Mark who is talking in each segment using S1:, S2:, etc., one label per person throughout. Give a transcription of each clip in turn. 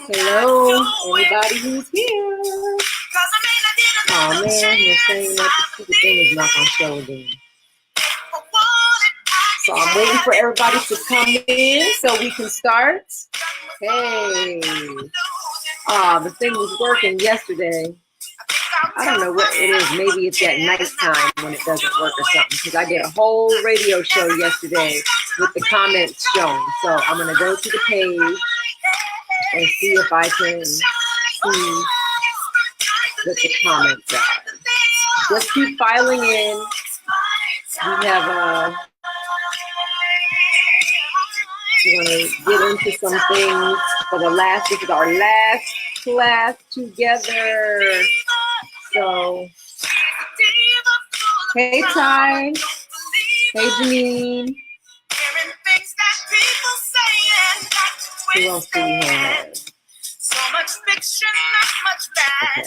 S1: Hello, everybody who's here. Oh man, they're saying that the stupid thing is not going to show again. So I'm waiting for everybody to come in so we can start. Hey. The thing was working yesterday. I don't know what it is. Maybe it's at nighttime when it doesn't work or something. Because I did a whole radio show yesterday with the comments shown. So I'm going to go to the page and see if I can see what the comments are. Just keep filing in. We have we're going to get into some things for this is our last class together. So, hey Ty, hey Janine. Who else do we have? So much fiction, not much fact.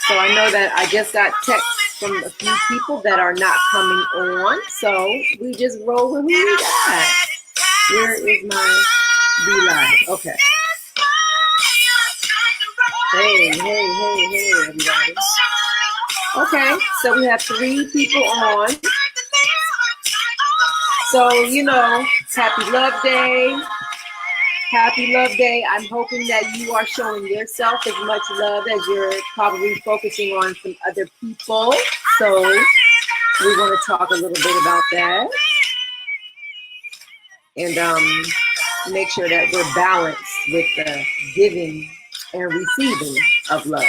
S1: So I know that I just got text from a few people that are not coming on. So we just roll with who we got. Where is my B-Live? Okay. Hey, everybody. Okay, so we have 3 people on. So, happy Love Day. Happy Love Day. I'm hoping that you are showing yourself as much love as you're probably focusing on some other people. So we want to talk a little bit about that. And make sure that we're balanced with the giving and receiving of love.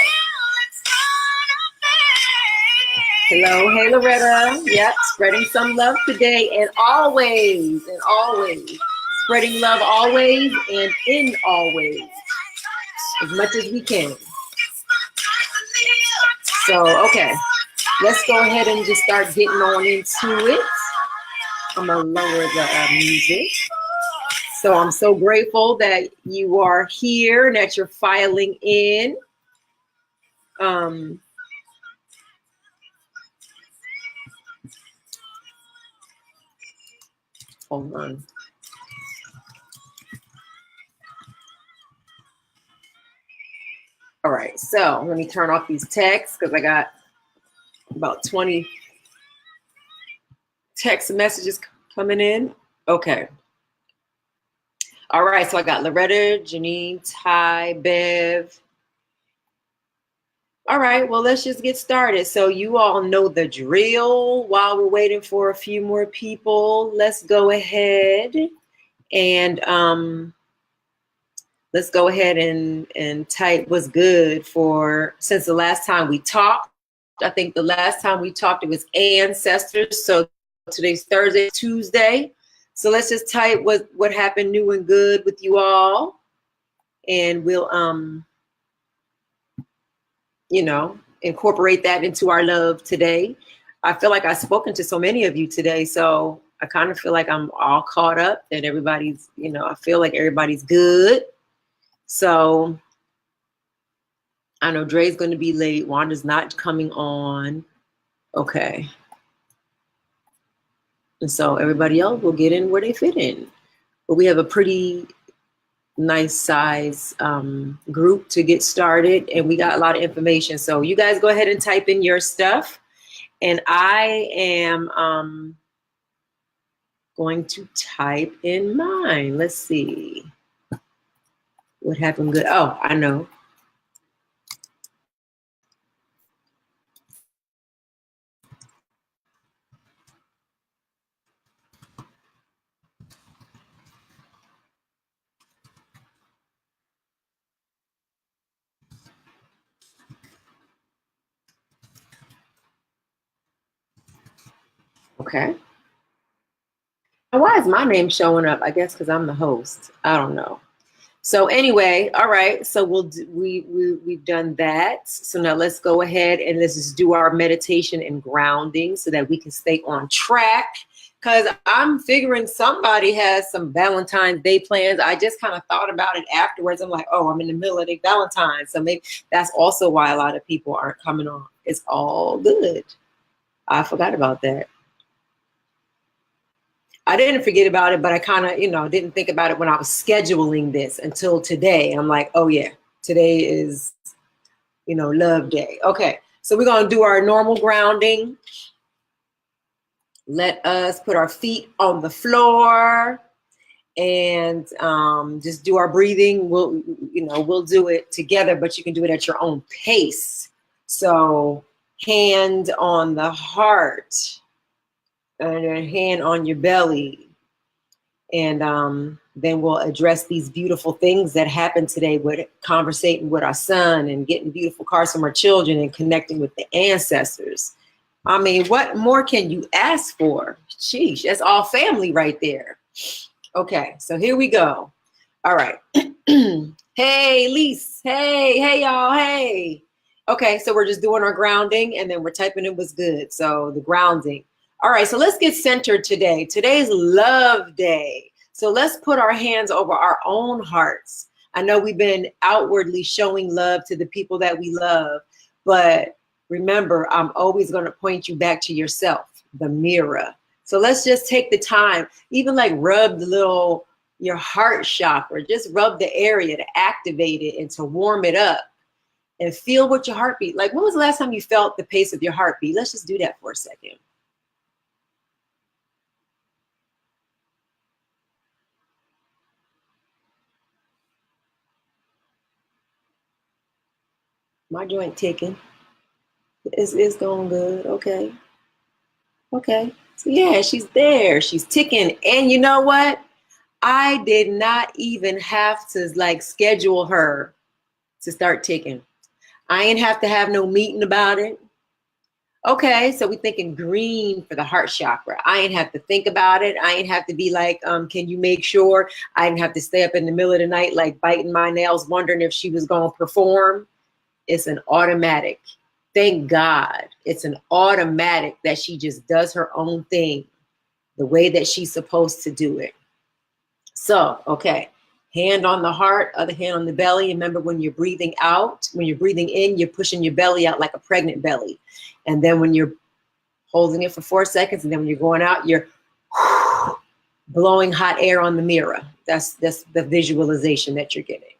S1: Hello, hey Loretta. Yep, spreading some love today and always. Spreading love always and in always. As much as we can. So, okay. Let's go ahead and just start getting on into it. I'm going to lower the music. So I'm so grateful that you are here and that you're filing in. Hold on. All right, so let me turn off these texts because I got about 20 text messages coming in. Okay. All right, so I got Loretta, Janine, Ty, Bev. All right, well, let's just get started. So you all know the drill. While we're waiting for a few more people, let's go ahead and type what's good for since the last time we talked. I think the last time we talked, it was ancestors. So today's Thursday, Tuesday. So let's just type what happened new and good with you all. And we'll, incorporate that into our love today. I feel like I've spoken to so many of you today. So I kind of feel like I'm all caught up and everybody's, I feel like everybody's good. So I know Dre's going to be late. Wanda's not coming on. Okay. And so everybody else will get in where they fit in. But we have a pretty nice size group to get started. And we got a lot of information. So you guys go ahead and type in your stuff. And I am going to type in mine. Let's see. What happened good? Oh, I know. Okay. And why is my name showing up? I guess because I'm the host. I don't know. So anyway, all right. So we've done that. So now let's go ahead and let's just do our meditation and grounding so that we can stay on track. Because I'm figuring somebody has some Valentine's Day plans. I just kind of thought about it afterwards. I'm like, oh, I'm in the middle of the Valentine's. So maybe that's also why a lot of people aren't coming on. It's all good. I forgot about that. I didn't forget about it, but I kind of, didn't think about it when I was scheduling this until today. I'm like, oh yeah, today is, love day. Okay, so we're going to do our normal grounding. Let us put our feet on the floor and just do our breathing. We'll do it together, but you can do it at your own pace. So hand on the heart and a hand on your belly. And then we'll address these beautiful things that happened today with conversating with our son and getting beautiful cards from our children and connecting with the ancestors. I mean, what more can you ask for? Sheesh, that's all family right there. Okay, so here we go. All right. Hey, Lise. Hey, y'all. Hey. Okay, so we're just doing our grounding and then we're typing in what's good. So the grounding. All right, so let's get centered today. Today's love day. So let's put our hands over our own hearts. I know we've been outwardly showing love to the people that we love, but remember, I'm always going to point you back to yourself, the mirror. So let's just take the time, even like rub your heart chakra, just rub the area to activate it and to warm it up and feel what your heartbeat. Like, when was the last time you felt the pace of your heartbeat? Let's just do that for a second. My joint ticking. It's going good. Okay. Okay. So yeah, she's there. She's ticking. And you know what? I did not even have to schedule her to start ticking. I ain't have to have no meeting about it. Okay, so we're thinking green for the heart chakra. I ain't have to think about it. I ain't have to be like, can you make sure? I didn't have to stay up in the middle of the night, like biting my nails, wondering if she was going to perform. It's an automatic. Thank God. It's an automatic that she just does her own thing the way that she's supposed to do it. So, okay. Hand on the heart, other hand on the belly. Remember, when you're breathing out, when you're breathing in, you're pushing your belly out like a pregnant belly. And then when you're holding it for 4 seconds, and then when you're going out, you're blowing hot air on the mirror. That's the visualization that you're getting.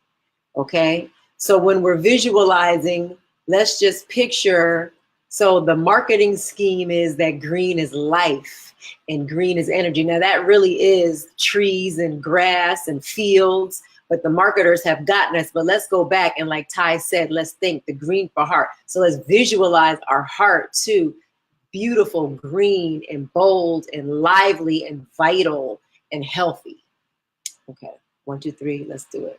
S1: Okay? So when we're visualizing, let's just picture, so the marketing scheme is that green is life and green is energy. Now that really is trees and grass and fields, but the marketers have gotten us. But let's go back and, like Ty said, let's think the green for heart. So let's visualize our heart too. Beautiful, green and bold and lively and vital and healthy. Okay, 1, 2, 3, let's do it.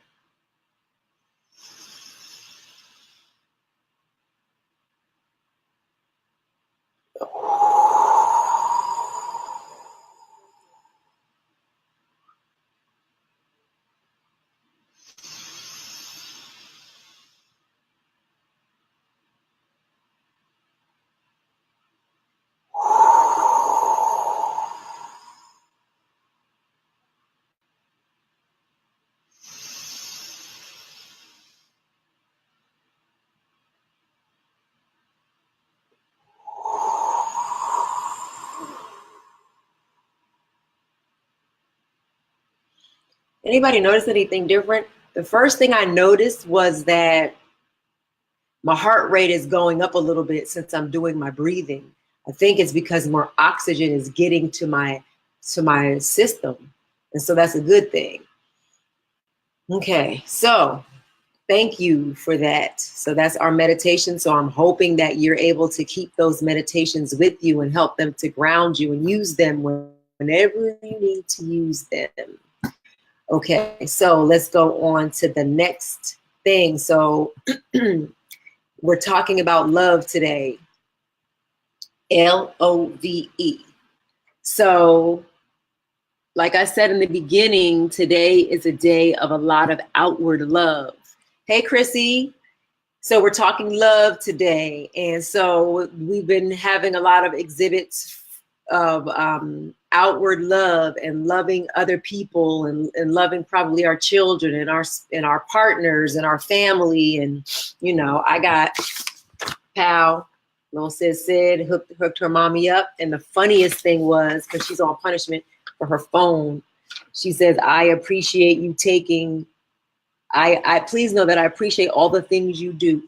S1: Anybody notice anything different? The first thing I noticed was that my heart rate is going up a little bit since I'm doing my breathing. I think it's because more oxygen is getting to my system. And so that's a good thing. Okay, so thank you for that. So that's our meditation. So I'm hoping that you're able to keep those meditations with you and help them to ground you and use them whenever you need to use them. Okay, so let's go on to the next thing. So we're talking about love today. Love. So like I said in the beginning, today is a day of a lot of outward love. Hey, Chrissy. So we're talking love today. And so we've been having a lot of exhibits of outward love and loving other people and loving probably our children and our partners and our family. And, I got Pal, little sis said, hooked her mommy up. And the funniest thing was, because she's on punishment, for her phone. She says, I appreciate you taking, I please know that I appreciate all the things you do,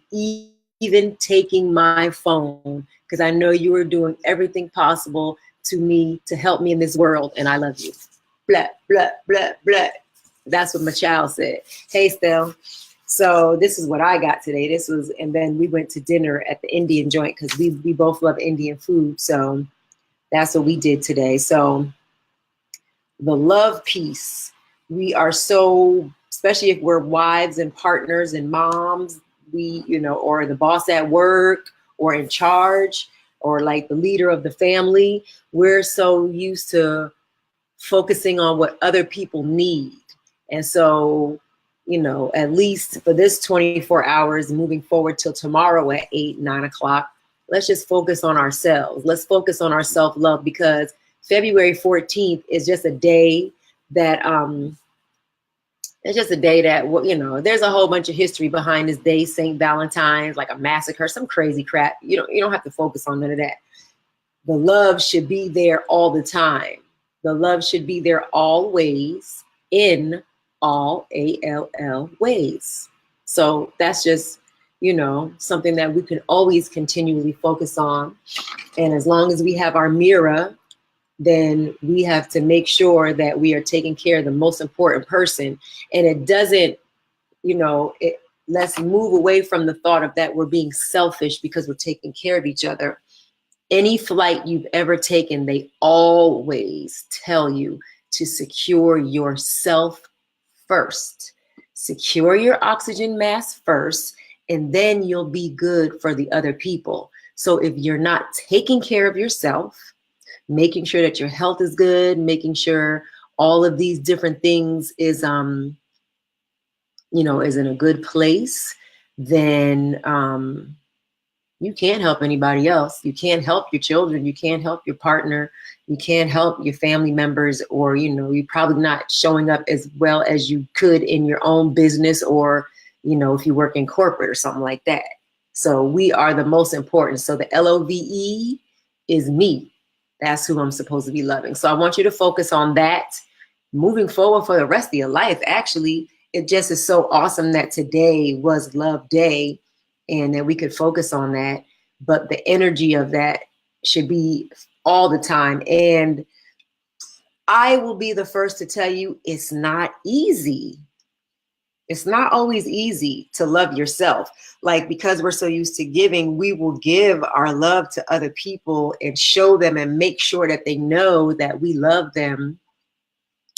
S1: even taking my phone, because I know you are doing everything possible to me to help me in this world, and I love you. Blah, blah, blah, blah. That's what my child said. Hey, Stell. So this is what I got today. This was, and then we went to dinner at the Indian joint because we both love Indian food. So that's what we did today. So the love piece, we are so, especially if we're wives and partners and moms, we, you know, or the boss at work or in charge or like the leader of the family, we're so used to focusing on what other people need. And so, you know, at least for this 24 hours moving forward till tomorrow at 8, 9 o'clock, let's just focus on ourselves. Let's focus on our self-love, because February 14th is just a day that, it's just a day that, you know, there's a whole bunch of history behind this day, St. Valentine's, like a massacre, some crazy crap. You don't have to focus on none of that. The love should be there all the time. The love should be there always, in all, ALL ways. So that's just, you know, something that we can always continually focus on. And as long as we have our mirror, then we have to make sure that we are taking care of the most important person. And it doesn't, you know, let's move away from the thought of that we're being selfish because we're taking care of each other. Any flight you've ever taken, they always tell you to secure yourself first. Secure your oxygen mask first, and then you'll be good for the other people. So if you're not taking care of yourself, making sure that your health is good, making sure all of these different things is, you know, is in a good place, then you can't help anybody else. You can't help your children. You can't help your partner. You can't help your family members, or, you know, you're probably not showing up as well as you could in your own business, or, you know, if you work in corporate or something like that. So we are the most important. So the LOVE is me. That's who I'm supposed to be loving. So I want you to focus on that moving forward for the rest of your life. Actually, it just is so awesome that today was Love Day and that we could focus on that. But the energy of that should be all the time. And I will be the first to tell you, it's not easy. It's not always easy to love yourself. Like, because we're so used to giving, we will give our love to other people and show them and make sure that they know that we love them.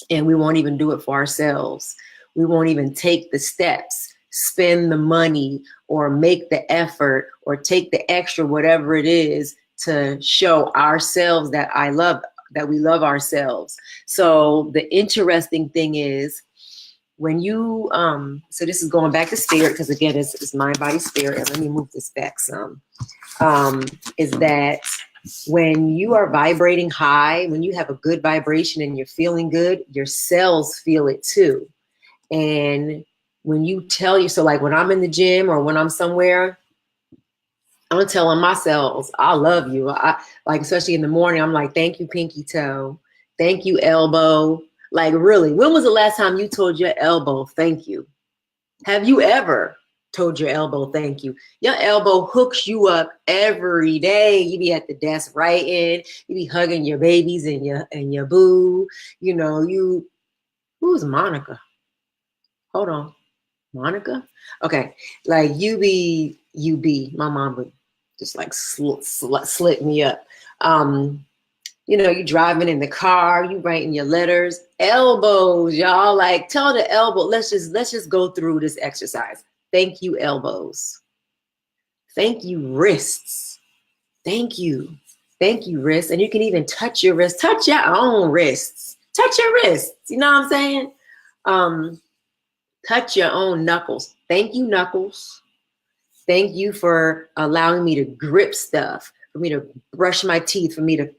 S1: And we won't even do it for ourselves. We won't even take the steps, spend the money, or make the effort, or take the extra, whatever it is, to show ourselves that we love ourselves. So the interesting thing is, when you, so this is going back to spirit, because again, it's mind, body, spirit. And let me move this back some, is that when you are vibrating high, when you have a good vibration and you're feeling good, your cells feel it too. And when you tell you, so like when I'm in the gym or when I'm somewhere, I'm telling my cells, I love you. I like, especially in the morning, I'm like, thank you, pinky toe. Thank you, elbow. Like, really, when was the last time you told your elbow thank you? Have you ever told your elbow thank you? Your elbow hooks you up every day. You be at the desk writing, you be hugging your babies and your boo. You know, who's Monica? Hold on. Monica? Okay. Like my mom would just like slit me up. You know, you driving in the car, you writing your letters, elbows, y'all. Like, tell the elbow, let's just go through this exercise. Thank you, elbows. Thank you, wrists. Thank you. Thank you, wrists. And you can even touch your wrists. Touch your own wrists. Touch your wrists. You know what I'm saying? Touch your own knuckles. Thank you, knuckles. Thank you for allowing me to grip stuff, for me to brush my teeth, for me to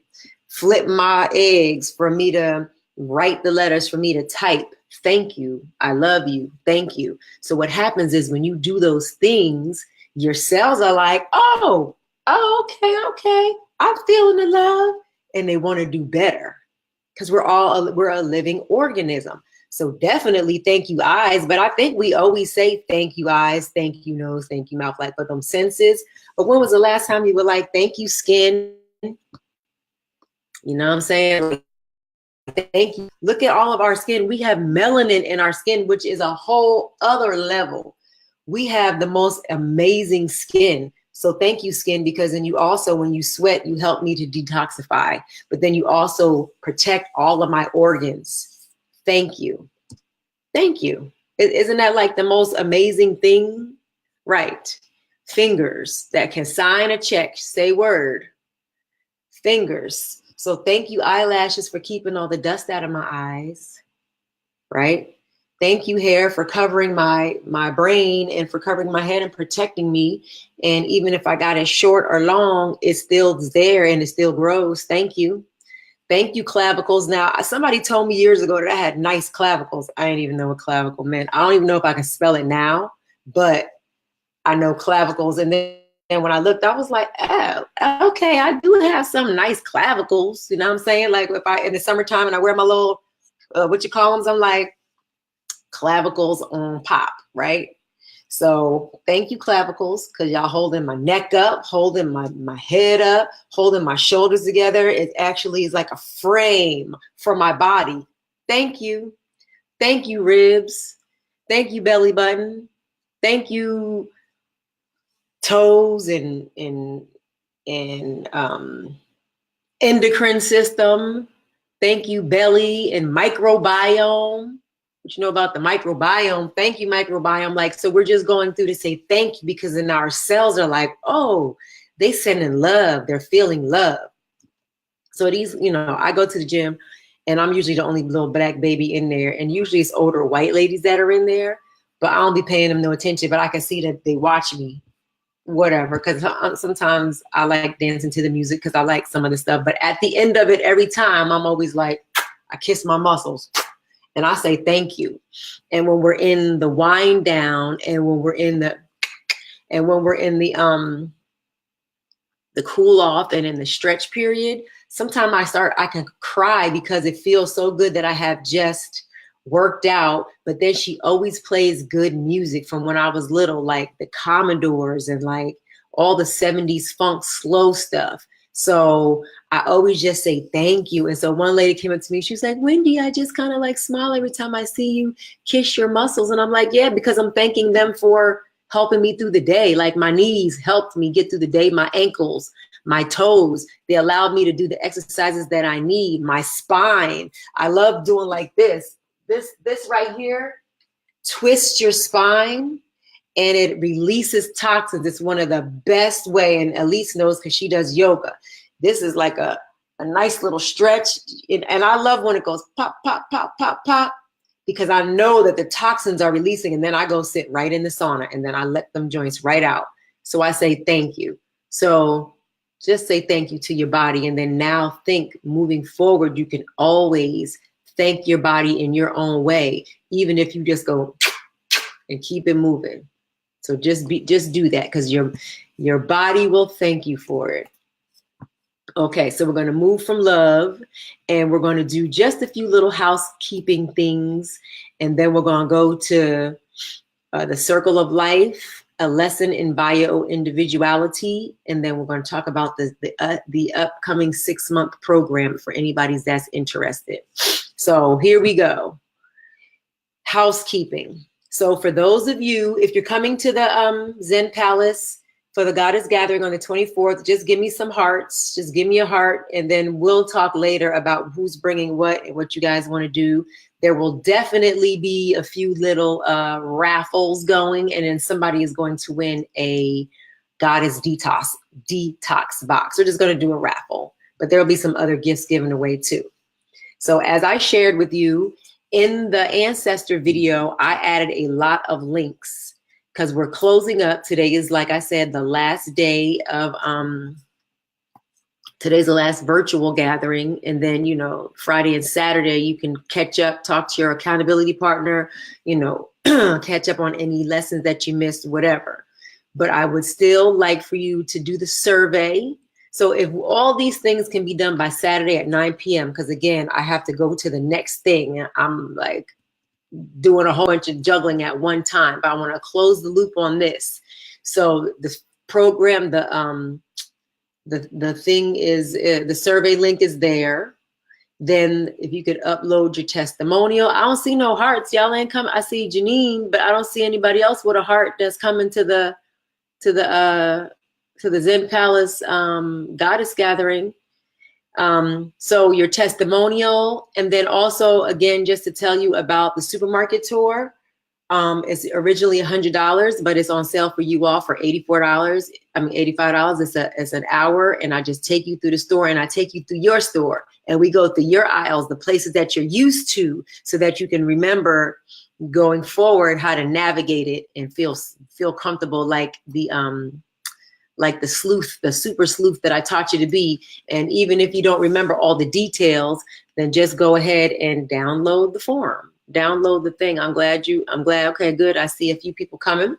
S1: flip my eggs, for me to write the letters, for me to type. Thank you. I love you. Thank you. So what happens is when you do those things, your cells are like, oh, okay. I'm feeling the love. And they want to do better. because we're a living organism. So definitely thank you, eyes. But I think we always say thank you, eyes, thank you, nose, thank you, mouth, like for them senses. But when was the last time you were like, thank you, skin? You know what I'm saying? Thank you. Look at all of our skin. We have melanin in our skin, which is a whole other level. We have the most amazing skin. So thank you, skin, because then you also, when you sweat, you help me to detoxify, but then you also protect all of my organs. Thank you. Thank you. Isn't that like the most amazing thing? Right. Fingers that can sign a check, say word. Fingers. So thank you, eyelashes, for keeping all the dust out of my eyes, right? Thank you, hair, for covering my brain and for covering my head and protecting me. And even if I got it short or long, it's still there and it still grows. Thank you. Thank you, clavicles. Now, somebody told me years ago that I had nice clavicles. I didn't even know what clavicle meant. I don't even know if I can spell it now, but I know clavicles. And then when I looked, I was like, oh, okay, I do have some nice clavicles. You know what I'm saying? Like if I, in the summertime and I wear my little, what you call them? I'm like, clavicles on pop, right? So thank you, clavicles, because y'all holding my neck up, holding my head up, holding my shoulders together. It actually is like a frame for my body. Thank you. Thank you, ribs. Thank you, belly button. Thank you, toes and endocrine system. Thank you, belly and microbiome. What you know about the microbiome? Thank you, microbiome. Like, so we're just going through to say thank you, because then our cells are like, oh, they sending love. They're feeling love. So these, you know, I go to the gym and I'm usually the only little black baby in there. And usually it's older white ladies that are in there, but I don't be paying them no attention, but I can see that they watch me, whatever. Cause sometimes I like dancing to the music because I like some of the stuff, but at the end of it, every time I'm always like, I kiss my muscles. And I say thank you. And when we're in the wind down, and when we're in the cool off and in the stretch period, sometimes I can cry because it feels so good that I have just worked out. But then she always plays good music from when I was little, like the Commodores and like all the 70s funk slow stuff. So I always just say thank you. And so one lady came up to me, she was like, Wendy, I just kind of like smile every time I see you kiss your muscles. And I'm like, yeah, because I'm thanking them for helping me through the day. Like my knees helped me get through the day, my ankles, my toes, they allowed me to do the exercises that I need, my spine. I love doing like this right here, twist your spine. And it releases toxins. It's one of the best way, and Elise knows because she does yoga. This is like a nice little stretch. And I love when it goes pop, pop, pop, pop, pop, because I know that the toxins are releasing, and then I go sit right in the sauna and then I let them joints right out. So I say thank you. So just say thank you to your body. And then now think moving forward, you can always thank your body in your own way, even if you just go and keep it moving. So just do that, because your body will thank you for it. Okay, so we're going to move from love, and we're going to do just a few little housekeeping things, and then we're going to go to the circle of life, a lesson in bio-individuality, and then we're going to talk about the upcoming 6-month program for anybody that's interested. So here we go. Housekeeping. So for those of you, if you're coming to the Zen Palace for the Goddess Gathering on the 24th, just give me some hearts. Just give me a heart, and then we'll talk later about who's bringing what and what you guys want to do. There will definitely be a few little raffles going, and then somebody is going to win a Goddess detox box. We're just going to do a raffle, but there will be some other gifts given away too. So as I shared with you, in the ancestor video, I added a lot of links because we're closing up. Today is, like I said, the last day of, today's the last virtual gathering. And then, you know, Friday and Saturday, you can catch up, talk to your accountability partner, you know, catch up on any lessons that you missed, whatever. But I would still like for you to do the survey. So if all these things can be done by Saturday at 9 p.m., because again, I have to go to the next thing. I'm like doing a whole bunch of juggling at one time, but I want to close the loop on this. So the program, the thing is, the survey link is there. Then if you could upload your testimonial. I don't see no hearts. Y'all ain't come. I see Janine, but I don't see anybody else with a heart that's coming to the Zen Palace Goddess Gathering. So your testimonial, and then also, again, just to tell you about the supermarket tour. It's originally $100, but it's on sale for you all for $84. I mean, $85. It's an hour, and I just take you through the store, and I take you through your store, and we go through your aisles, the places that you're used to, so that you can remember going forward how to navigate it and feel comfortable, like the sleuth, the super sleuth that I taught you to be. And even if you don't remember all the details, then just go ahead and download the form. Download the thing. I'm glad. Okay, good. I see a few people coming.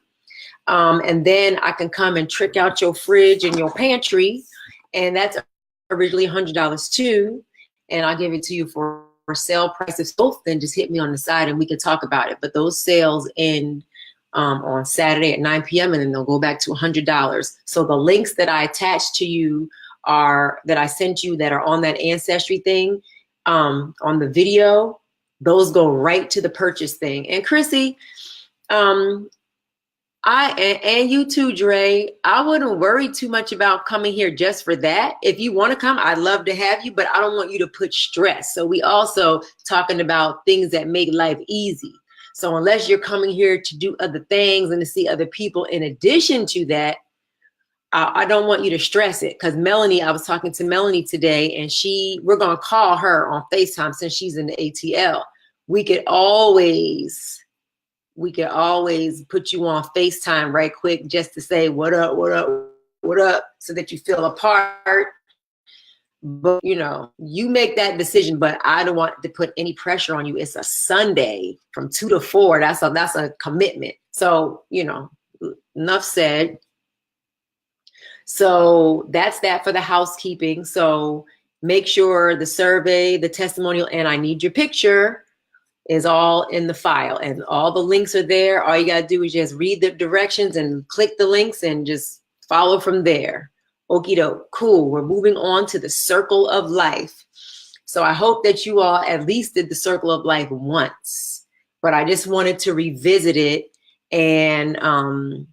S1: And then I can come and trick out your fridge and your pantry. And that's originally $100 too. And I'll give it to you for sale price. If both, then just hit me on the side and we can talk about it. But those sales end on Saturday at 9 p.m. and then they'll go back to $100. So the links that I attached to you that I sent you that are on that Ancestry thing, on the video, those go right to the purchase thing. And Chrissy, and you too, Dre, I wouldn't worry too much about coming here just for that. If you want to come, I'd love to have you, but I don't want you to put stress. So we also talking about things that make life easy. So unless you're coming here to do other things and to see other people in addition to that, I don't want you to stress it. Because Melanie, I was talking to Melanie today, and we're going to call her on FaceTime since she's in the ATL. We could always put you on FaceTime right quick just to say, what up, so that you feel a part. But, you make that decision, but I don't want to put any pressure on you. It's a Sunday from 2 to 4. That's a commitment. So, enough said. So that's that for the housekeeping. So make sure the survey, the testimonial, and I need your picture is all in the file, and all the links are there. All you got to do is just read the directions and click the links and just follow from there. Okie doke. Cool. We're moving on to the circle of life. So I hope that you all at least did the circle of life once, but I just wanted to revisit it and,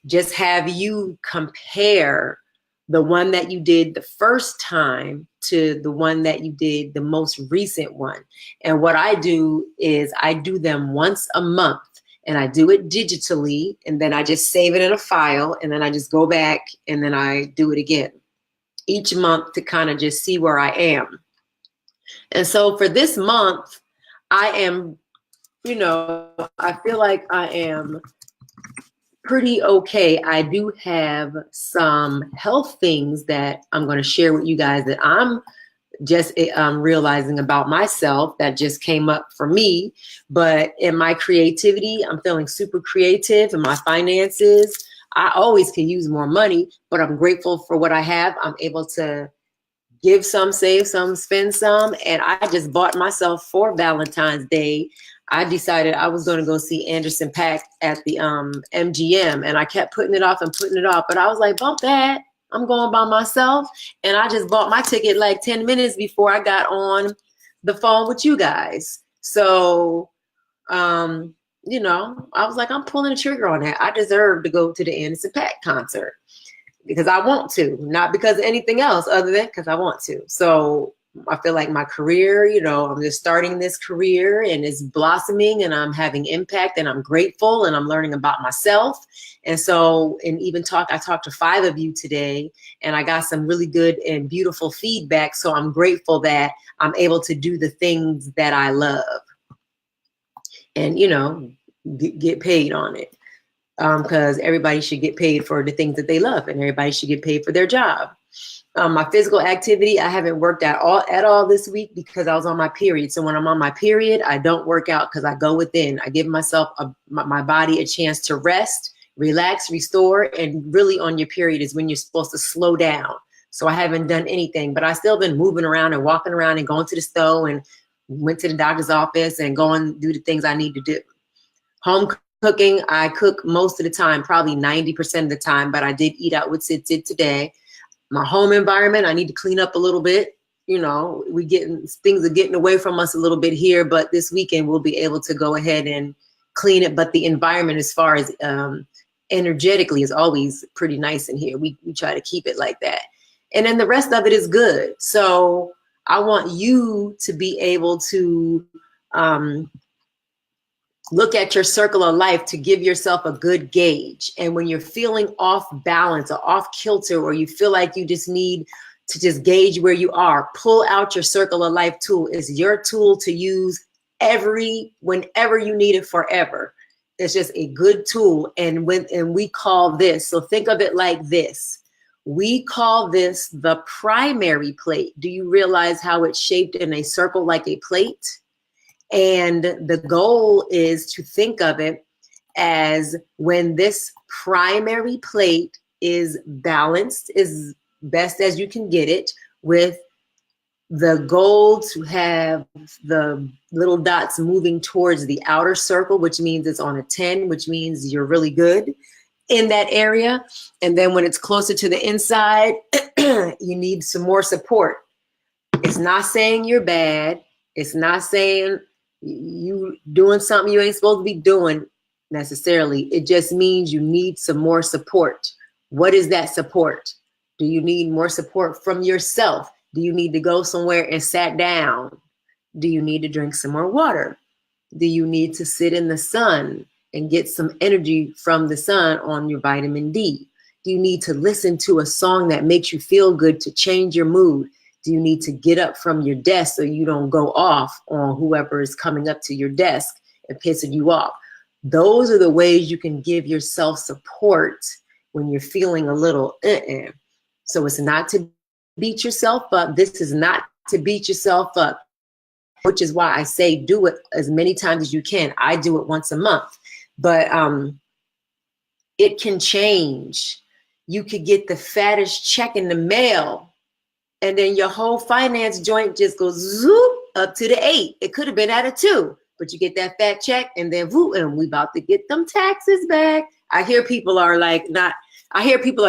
S1: just have you compare the one that you did the first time to the one that you did the most recent one. And what I do is I do them once a month, and I do it digitally, and then I just save it in a file, and then I just go back and then I do it again each month to kind of just see where I am. And so for this month, I am, I feel like I am pretty okay. I do have some health things that I'm going to share with you guys that I'm just realizing about myself that just came up for me. But in my creativity, I'm feeling super creative. In my finances, I always can use more money, but I'm grateful for what I have. I'm able to give some, save some, spend some. And I just bought myself for Valentine's Day. I decided I was going to go see Anderson .Paak at the MGM, and I kept putting it off, but I was like, bump that. I'm going by myself. And I just bought my ticket like 10 minutes before I got on the phone with you guys. So, I was like, I'm pulling the trigger on that. I deserve to go to the Anderson .Paak concert because I want to, not because of anything else other than because I want to. So I feel like my career, I'm just starting this career and it's blossoming and I'm having impact and I'm grateful and I'm learning about myself. And so, I talked to 5 of you today and I got some really good and beautiful feedback. So I'm grateful that I'm able to do the things that I love and, get paid on it. Because everybody should get paid for the things that they love and everybody should get paid for their job. My physical activity, I haven't worked at all this week because I was on my period. So when I'm on my period, I don't work out because I go within. I give myself my body a chance to rest, relax, restore, and really on your period is when you're supposed to slow down. So I haven't done anything, but I still been moving around and walking around and going to the store and went to the doctor's office and going do the things I need to do. Home cooking, I cook most of the time, probably 90% of the time, but I did eat out with Sid today. My home environment, I need to clean up a little bit. You know, things are getting away from us a little bit here, but this weekend we'll be able to go ahead and clean it. But the environment, as far as energetically, is always pretty nice in here. We try to keep it like that. And then the rest of it is good. So I want you to be able to look at your circle of life to give yourself a good gauge. And when you're feeling off balance or off kilter, or you feel like you just need to just gauge where you are, pull out your circle of life tool. It's your tool to use whenever you need it, forever. It's just a good tool. And we call this, so think of it like this. We call this the primary plate. Do you realize how it's shaped in a circle like a plate? And the goal is to think of it as when this primary plate is balanced, is best as you can get it, with the goal to have the little dots moving towards the outer circle, which means it's on a 10, which means you're really good in that area. And then when it's closer to the inside, you need some more support. It's not saying you're bad. It's not saying you doing something you ain't supposed to be doing necessarily. It just means you need some more support. What is that support? Do you need more support from yourself? Do you need to go somewhere and sat down? Do you need to drink some more water? Do you need to sit in the sun and get some energy from the sun on your vitamin D? Do you need to listen to a song that makes you feel good to change your mood? Do you need to get up from your desk so you don't go off on whoever is coming up to your desk and pissing you off? Those are the ways you can give yourself support when you're feeling a little So it's not to beat yourself up. This is not to beat yourself up, which is why I say do it as many times as you can. I do it once a month, but it can change. You could get the fattest check in the mail, and then your whole finance joint just goes zoop up to the 8. It could have been at a 2, but you get that fat check, and then whoop, and we about to get them taxes back. I hear people are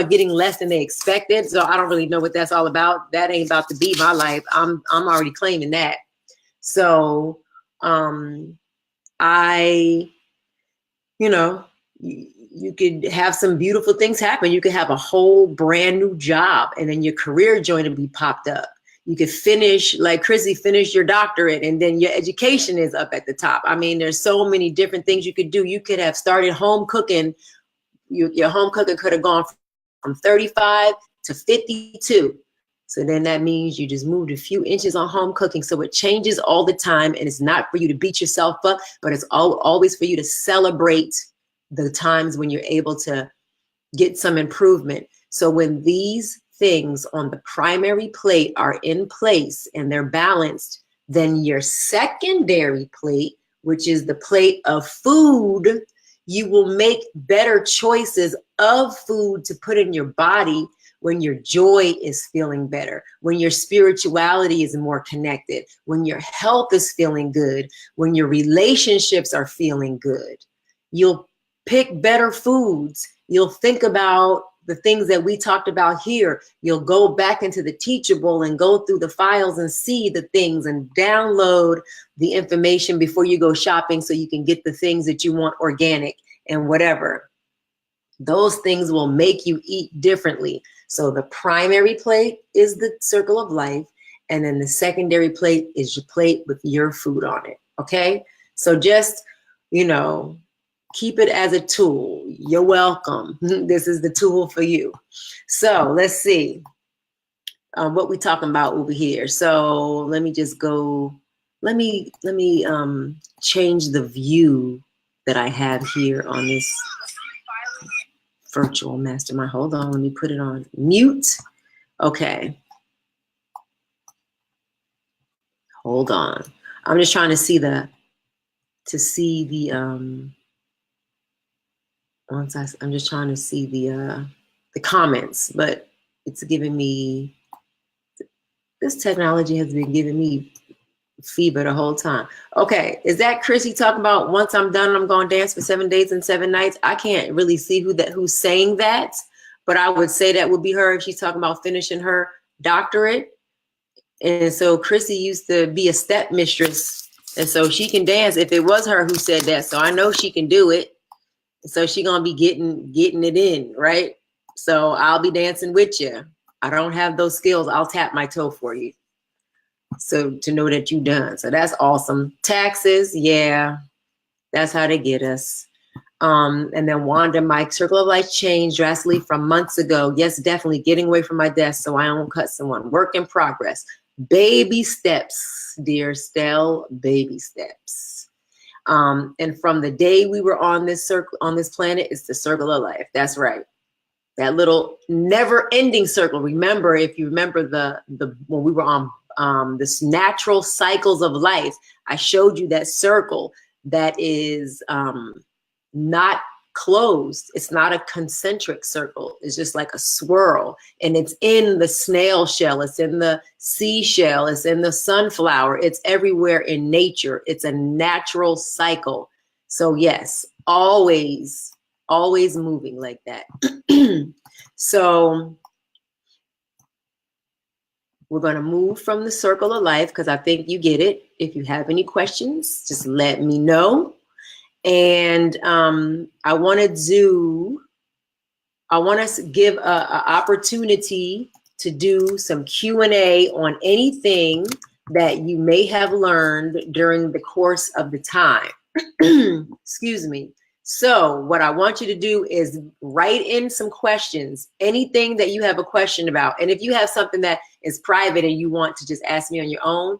S1: getting less than they expected. So I don't really know what that's all about. That ain't about to be my life. I'm already claiming that. So you could have some beautiful things happen. You could have a whole brand new job, and then your career joint will be popped up. You could finish, like Chrissy, finish your doctorate, and then your education is up at the top. I mean, there's so many different things you could do. You could have started home cooking. Your home cooking could have gone from 35 to 52. So then that means you just moved a few inches on home cooking. So it changes all the time, and it's not for you to beat yourself up, but it's always for you to celebrate the times when you're able to get some improvement. So when these things on the primary plate are in place and they're balanced, then your secondary plate, which is the plate of food, you will make better choices of food to put in your body when your joy is feeling better, when your spirituality is more connected, when your health is feeling good, when your relationships are feeling good. You'll pick better foods. You'll think about the things that we talked about here. You'll go back into the Teachable and go through the files and see the things and download the information before you go shopping so you can get the things that you want organic and whatever. Those things will make you eat differently. So the primary plate is the circle of life, and then the secondary plate is your plate with your food on it. Okay? So just, keep it as a tool. You're welcome. This is the tool for you. So let's see what we talking about over here. So let me just go. Let me change the view that I have here on this virtual mastermind. Hold on. Let me put it on mute. Okay. Hold on. I'm just trying to see the. I'm just trying to see the comments, but it's giving me, this technology has been giving me fever the whole time. Okay, is that Chrissy talking about once I'm done, I'm going to dance for 7 days and 7 nights? I can't really see who's saying that, but I would say that would be her if she's talking about finishing her doctorate. And so Chrissy used to be a step mistress, and so she can dance if it was her who said that. So I know she can do it. So she gonna be getting it in, right? So I'll be dancing with you. I don't have those skills. I'll tap my toe for you. So to know that you done. So that's awesome. Taxes, yeah, that's how they get us. And then Wanda, my circle of life changed drastically from months ago. Yes, definitely getting away from my desk so I don't cut someone. Work in progress. Baby steps, dear Stell, baby steps. And from the day we were on this planet, it's the circle of life. That's right. That little never-ending circle. Remember, if you remember the when we were on this natural cycles of life, I showed you that circle that is not closed. It's not a concentric circle. It's just like a swirl, and it's in the snail shell. It's in the seashell. It's in the sunflower. It's everywhere in nature. It's a natural cycle. So yes, always moving like that. So we're going to move from the circle of life because I think you get it. If you have any questions, just let me know. And I want to give an opportunity to do some Q&A on anything that you may have learned during the course of the time. Excuse me. So what I want you to do is write in some questions, anything that you have a question about. And if you have something that is private and you want to just ask me on your own,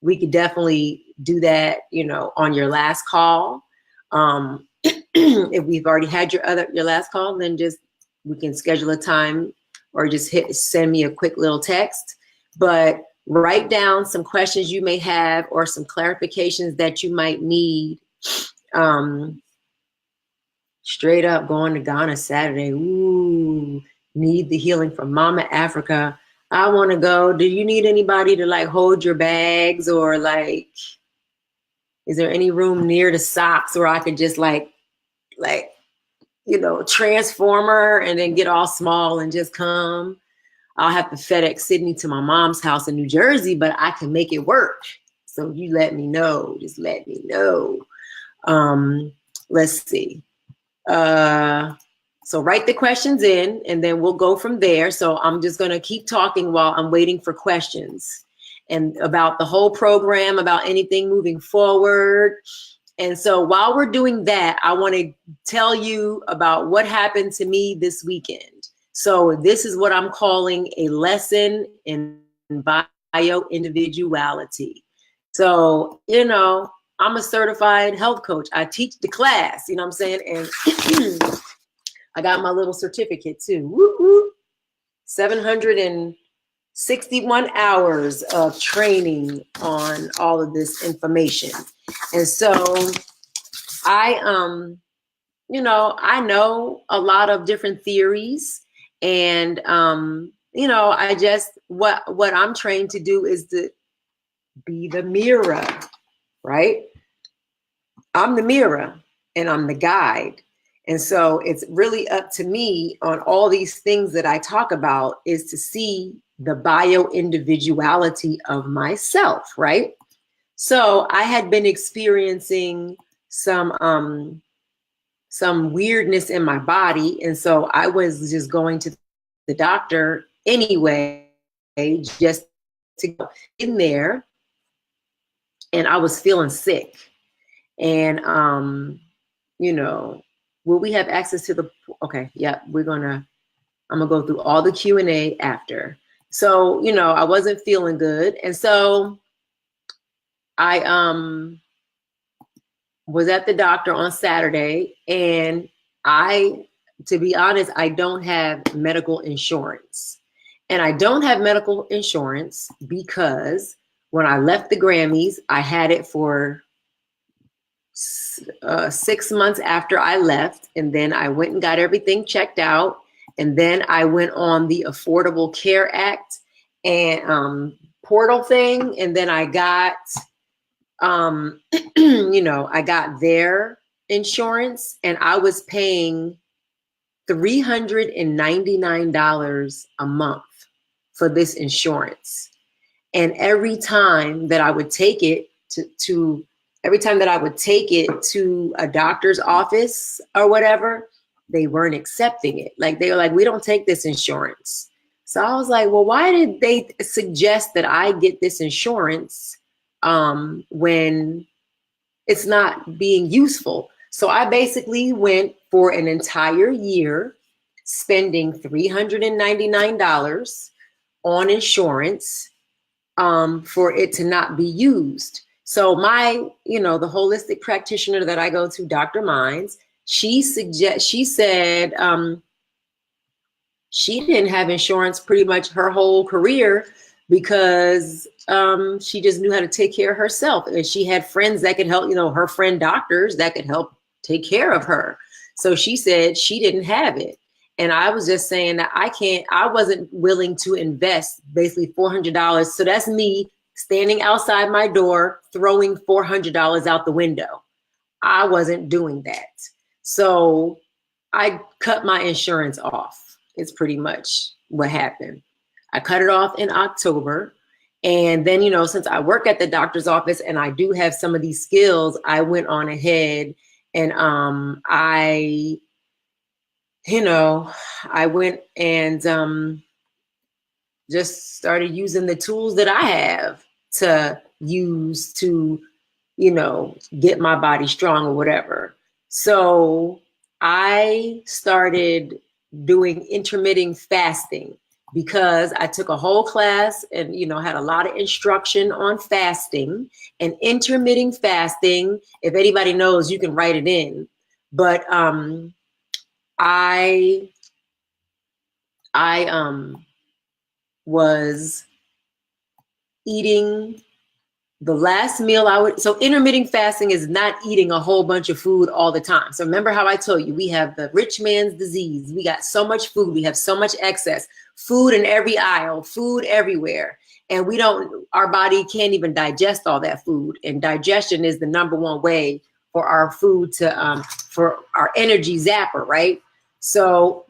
S1: we could definitely do that, on your last call. If we've already had your last call, then we can schedule a time or just send me a quick little text. But write down some questions you may have or some clarifications that you might need. Straight up going to Ghana Saturday. Ooh, need the healing from Mama Africa. I want to go. Do you need anybody to hold your bags, or is there any room near the socks where I could just transformer and then get all small and just come? I'll have to FedEx Sydney to my mom's house in New Jersey, but I can make it work. So you let me know. Just let me know. Let's see. So write the questions in and then we'll go from there. So I'm just going to keep talking while I'm waiting for questions and about the whole program, about anything moving forward. And so while we're doing that, I want to tell you about what happened to me this weekend. So this is what I'm calling a lesson in bio-individuality. So, I'm a certified health coach. I teach the class, you know what I'm saying? And I got my little certificate too. Woo-hoo. 761 hours of training on all of this information. And so I know a lot of different theories, and I just what I'm trained to do is to be the mirror, right? I'm the mirror and I'm the guide. And so it's really up to me on all these things that I talk about is to see the bio-individuality of myself, right? So I had been experiencing some weirdness in my body. And so I was just going to the doctor anyway, just to go in there. And I was feeling sick. And, will we have access to okay, yeah, I'm gonna go through all the Q&A after. So, I wasn't feeling good. And so I was at the doctor on Saturday, and to be honest, I don't have medical insurance. And I don't have medical insurance because when I left the Grammys, I had it for 6 months after I left, and then I went and got everything checked out, and then I went on the Affordable Care Act and portal thing, and then I got I got their insurance, and I was paying $399 a month for this insurance. And every time that I would take it to a doctor's office or whatever, they weren't accepting it. Like, they were like, we don't take this insurance. So I was like, well, why did they suggest that I get this insurance when it's not being useful? So I basically went for an entire year spending $399 on insurance for it to not be used. So my, the holistic practitioner that I go to, Dr. Minds, she said she didn't have insurance pretty much her whole career because she just knew how to take care of herself. And she had friends that could help, her friend doctors that could help take care of her. So she said she didn't have it. And I was just saying that I wasn't willing to invest basically $400. So that's me standing outside my door, throwing $400 out the window. I wasn't doing that. So I cut my insurance off. It's pretty much what happened. I cut it off in October. And then, since I work at the doctor's office and I do have some of these skills, I went on ahead and I went and just started using the tools that I have to use to, get my body strong or whatever. So I started doing intermittent fasting because I took a whole class and, had a lot of instruction on fasting and intermittent fasting. If anybody knows, you can write it in. But I was eating the last meal so intermittent fasting is not eating a whole bunch of food all the time. So remember how I told you, we have the rich man's disease. We got so much food. We have so much excess food in every aisle, food everywhere. And our body can't even digest all that food. And digestion is the number one way for our food for our energy zapper, right? So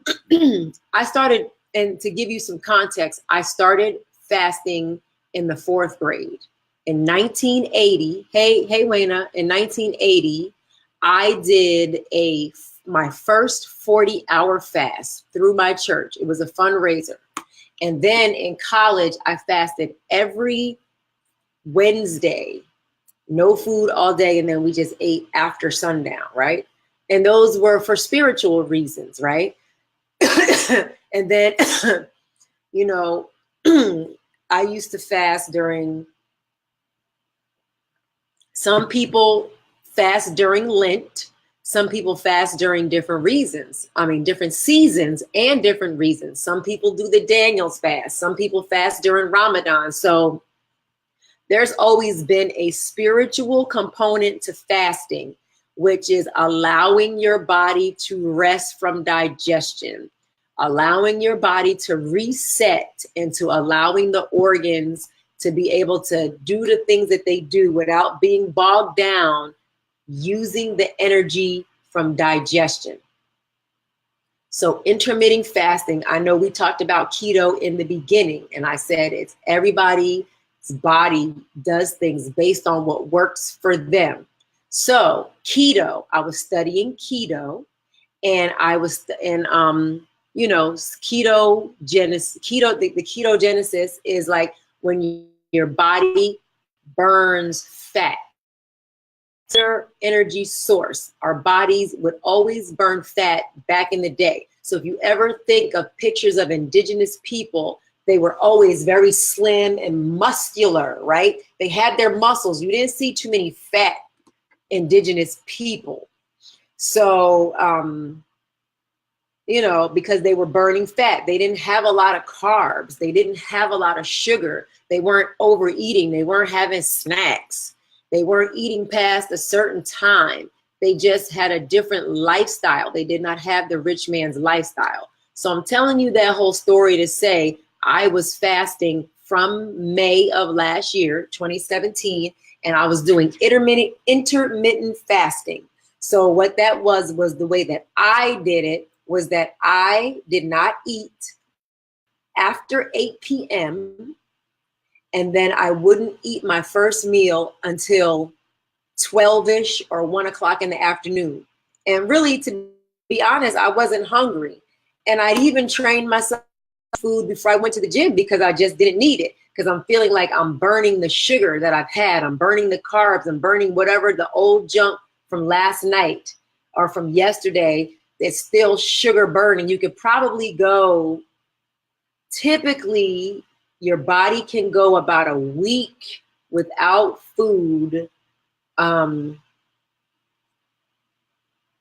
S1: I started, and to give you some context, I started fasting in the 4th grade. In 1980, hey Wayna, in 1980, I did my first 40-hour fast through my church. It was a fundraiser. And then in college, I fasted every Wednesday, no food all day, and then we just ate after sundown, right? And those were for spiritual reasons, right? And then, I used to fast during, some people fast during Lent. Some people fast during different reasons. Different seasons and different reasons. Some people do the Daniel's fast. Some people fast during Ramadan. So there's always been a spiritual component to fasting, which is allowing your body to rest from digestion, allowing your body to reset, and to allowing the organs to be able to do the things that they do without being bogged down using the energy from digestion. So intermittent fasting, I know we talked about keto in the beginning, and I said it's everybody's body does things based on what works for them. So keto, I was studying keto, and I was the ketogenesis is like when your body burns fat. It's our energy source. Our bodies would always burn fat back in the day. So if you ever think of pictures of indigenous people, they were always very slim and muscular, right? They had their muscles. You didn't see too many fat indigenous people. So, because they were burning fat. They didn't have a lot of carbs. They didn't have a lot of sugar. They weren't overeating. They weren't having snacks. They weren't eating past a certain time. They just had a different lifestyle. They did not have the rich man's lifestyle. So I'm telling you that whole story to say I was fasting from May of last year, 2017, and I was doing intermittent fasting. So what that was the way that I did it was that I did not eat after 8 p.m. and then I wouldn't eat my first meal until 12-ish or 1 o'clock in the afternoon. And really, to be honest, I wasn't hungry. And I'd even trained myself food before I went to the gym because I just didn't need it. Because I'm feeling like I'm burning the sugar that I've had. I'm burning the carbs. I'm burning whatever the old junk from last night or from yesterday. It's still sugar burning. You could probably go, typically, your body can go about a week without food.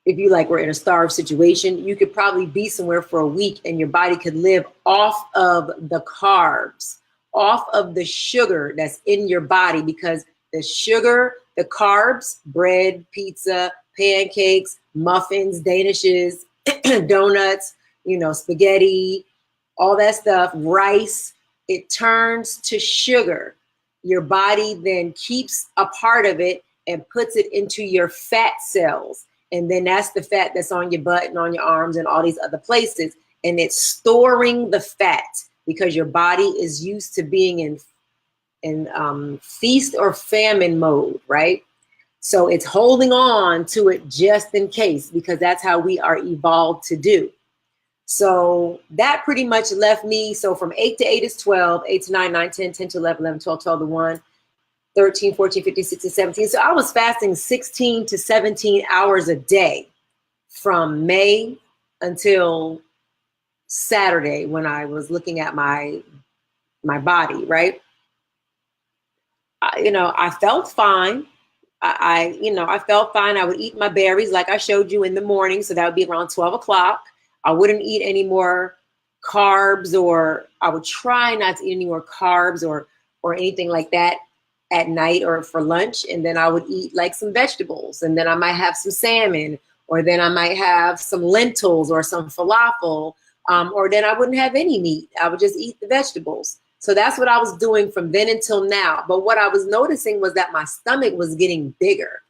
S1: If you like were in a starved situation, you could probably be somewhere for a week and your body could live off of the carbs, off of the sugar that's in your body, because the sugar, the carbs, bread, pizza, pancakes, muffins, danishes, donuts, spaghetti, all that stuff, rice, it turns to sugar. Your body then keeps a part of it and puts it into your fat cells. And then that's the fat that's on your butt and on your arms and all these other places. And it's storing the fat because your body is used to being in feast or famine mode, right? So it's holding on to it just in case, because that's how we are evolved to do. So that pretty much left me. So from 8 to 8 is 12, 8 to 9, 9, 10, 10 to 11, 11, 12, 12 to 1. 13, 14, 15, 16, 17. So I was fasting 16 to 17 hours a day from May until Saturday when I was looking at my body, right? I felt fine. I felt fine. I would eat my berries like I showed you in the morning. So that would be around 12 o'clock. I wouldn't eat any more carbs, or I would try not to eat any more carbs or anything like that at night or for lunch. And then I would eat like some vegetables, and then I might have some salmon, or then I might have some lentils or some falafel, or then I wouldn't have any meat. I would just eat the vegetables. So that's what I was doing from then until now. But what I was noticing was that my stomach was getting bigger,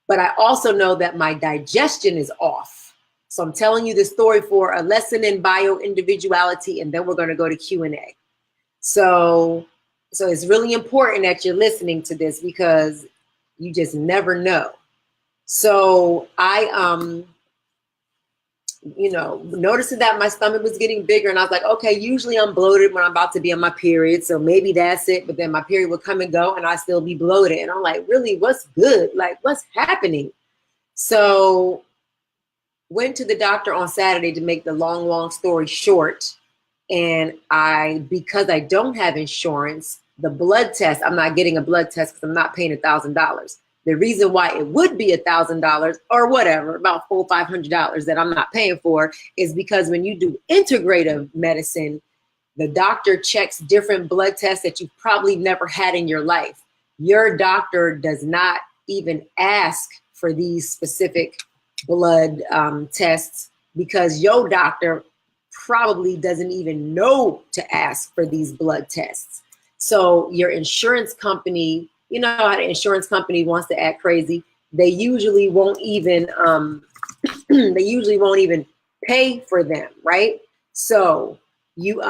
S1: but I also know that my digestion is off. So I'm telling you this story for a lesson in bio-individuality, and then we're going to go to Q&A. So it's really important that you're listening to this because you just never know. So I, noticing that my stomach was getting bigger, and I was like, okay, usually I'm bloated when I'm about to be on my period. So maybe that's it. But then my period would come and go and I still be bloated. And I'm like, really, what's good? Like, what's happening? So went to the doctor on Saturday to make the long story short. And because I don't have insurance, the blood test, I'm not getting a blood test because I'm not paying $1,000. The reason why it would be $1,000 or whatever, about $400 or $500 that I'm not paying for, is because when you do integrative medicine, the doctor checks different blood tests that you've probably never had in your life. Your doctor does not even ask for these specific blood tests because your doctor probably doesn't even know to ask for these blood tests. So your insurance company, you know how the insurance company wants to act crazy. They usually won't even pay for them, right? So you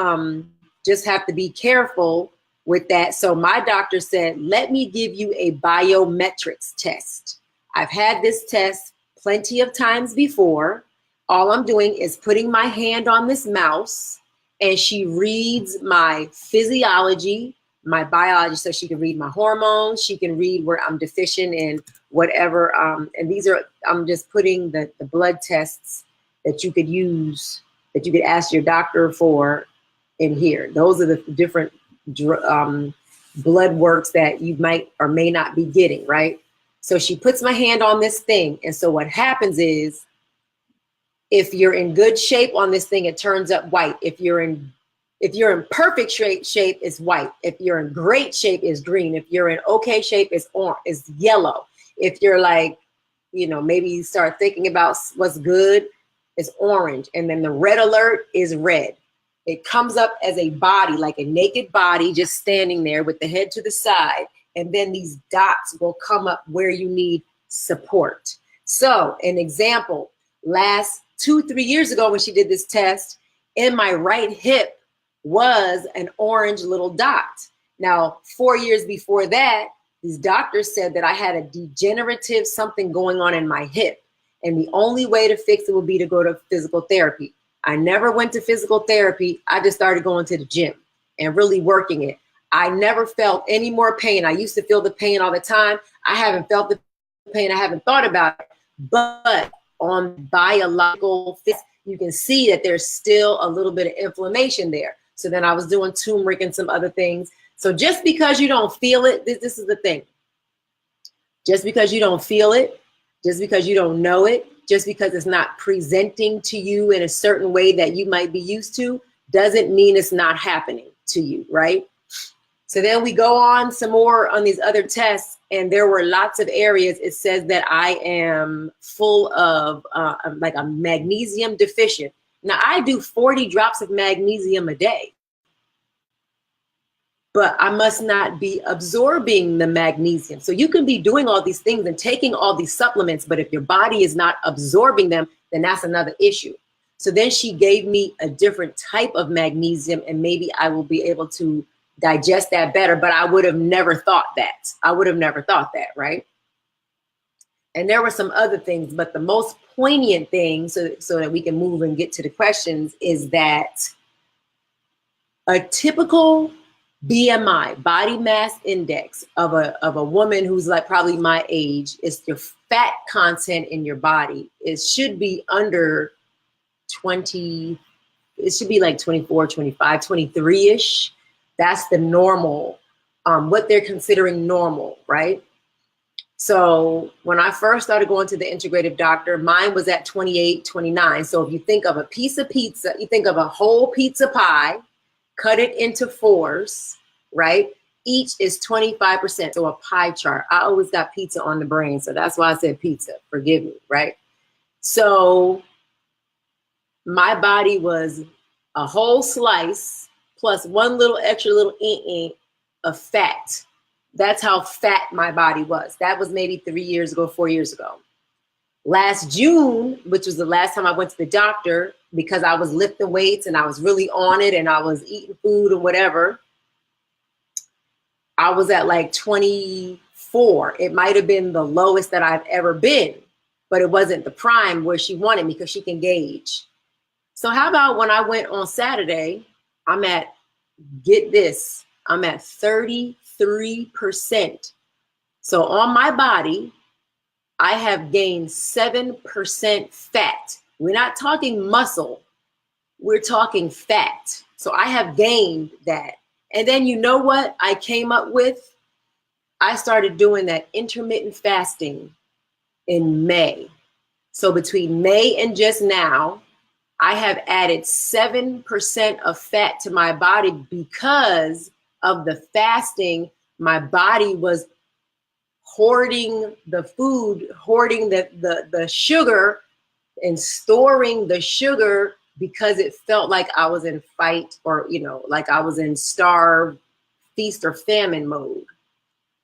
S1: just have to be careful with that. So my doctor said, let me give you a biometrics test. I've had this test plenty of times before. All I'm doing is putting my hand on this mouse, and she reads my physiology, my biology, so she can read my hormones. She can read where I'm deficient in whatever. And these are, I'm just putting the blood tests that you could use, that you could ask your doctor for in here. Those are the different blood works that you might or may not be getting, right? So she puts my hand on this thing. And so what happens is, if you're in good shape on this thing, it turns up white. If you're in If you're in perfect shape, it's white. If you're in great shape, it's green. If you're in okay shape, it's orange, it's yellow. If you're like, you know, maybe you start thinking about what's good, it's orange. And then the red alert is red. It comes up as a body, like a naked body, just standing there with the head to the side. And then these dots will come up where you need support. So an example, last 2-3 years ago when she did this test, in my right hip was an orange little dot. Now, 4 years before that, these doctors said that I had a degenerative something going on in my hip. And the only way to fix it would be to go to physical therapy. I never went to physical therapy. I just started going to the gym and really working it. I never felt any more pain. I used to feel the pain all the time. I haven't felt the pain. I haven't thought about it. But on biological, you can see that there's still a little bit of inflammation there. So then I was doing turmeric and some other things. So just because you don't feel it, this is the thing. Just because you don't feel it, just because you don't know it, just because it's not presenting to you in a certain way that you might be used to, doesn't mean it's not happening to you, right? So then we go on some more on these other tests, and there were lots of areas. It says that I am full of like a magnesium deficient. Now I do 40 drops of magnesium a day, but I must not be absorbing the magnesium. So you can be doing all these things and taking all these supplements, but if your body is not absorbing them, then that's another issue. So then she gave me a different type of magnesium, and maybe I will be able to digest that better, but I would have never thought that. I would have never thought that, right? And there were some other things, but the most poignant thing, so that we can move and get to the questions, is that a typical BMI, body mass index of a woman who's like probably my age, is your fat content in your body. It should be under 20, it should be like 24, 25, 23-ish. That's the normal, what they're considering normal, right? So when I first started going to the integrative doctor, mine was at 28, 29. So if you think of a piece of pizza, you think of a whole pizza pie, cut it into 4s, right? Each is 25%, so a pie chart. I always got pizza on the brain, so that's why I said pizza, forgive me, right? So my body was a whole slice plus one little extra little of fat. That's how fat my body was. That was maybe 3 years ago, 4 years ago. Last June, which was the last time I went to the doctor, because I was lifting weights and I was really on it and I was eating food and whatever, I was at like 24. It might have been the lowest that I've ever been, but it wasn't the prime where she wanted me, because she can gauge. So how about when I went on Saturday, I'm at, get this, I'm at 33%. So on my body, I have gained 7% fat. We're not talking muscle, we're talking fat. So I have gained that. And then you know what I came up with? I started doing that intermittent fasting in May. So between May and just now, I have added 7% of fat to my body because of the fasting. My body was hoarding the food, hoarding the sugar and storing the sugar because it felt like I was in fight, or, you know, like I was in starve, feast or famine mode.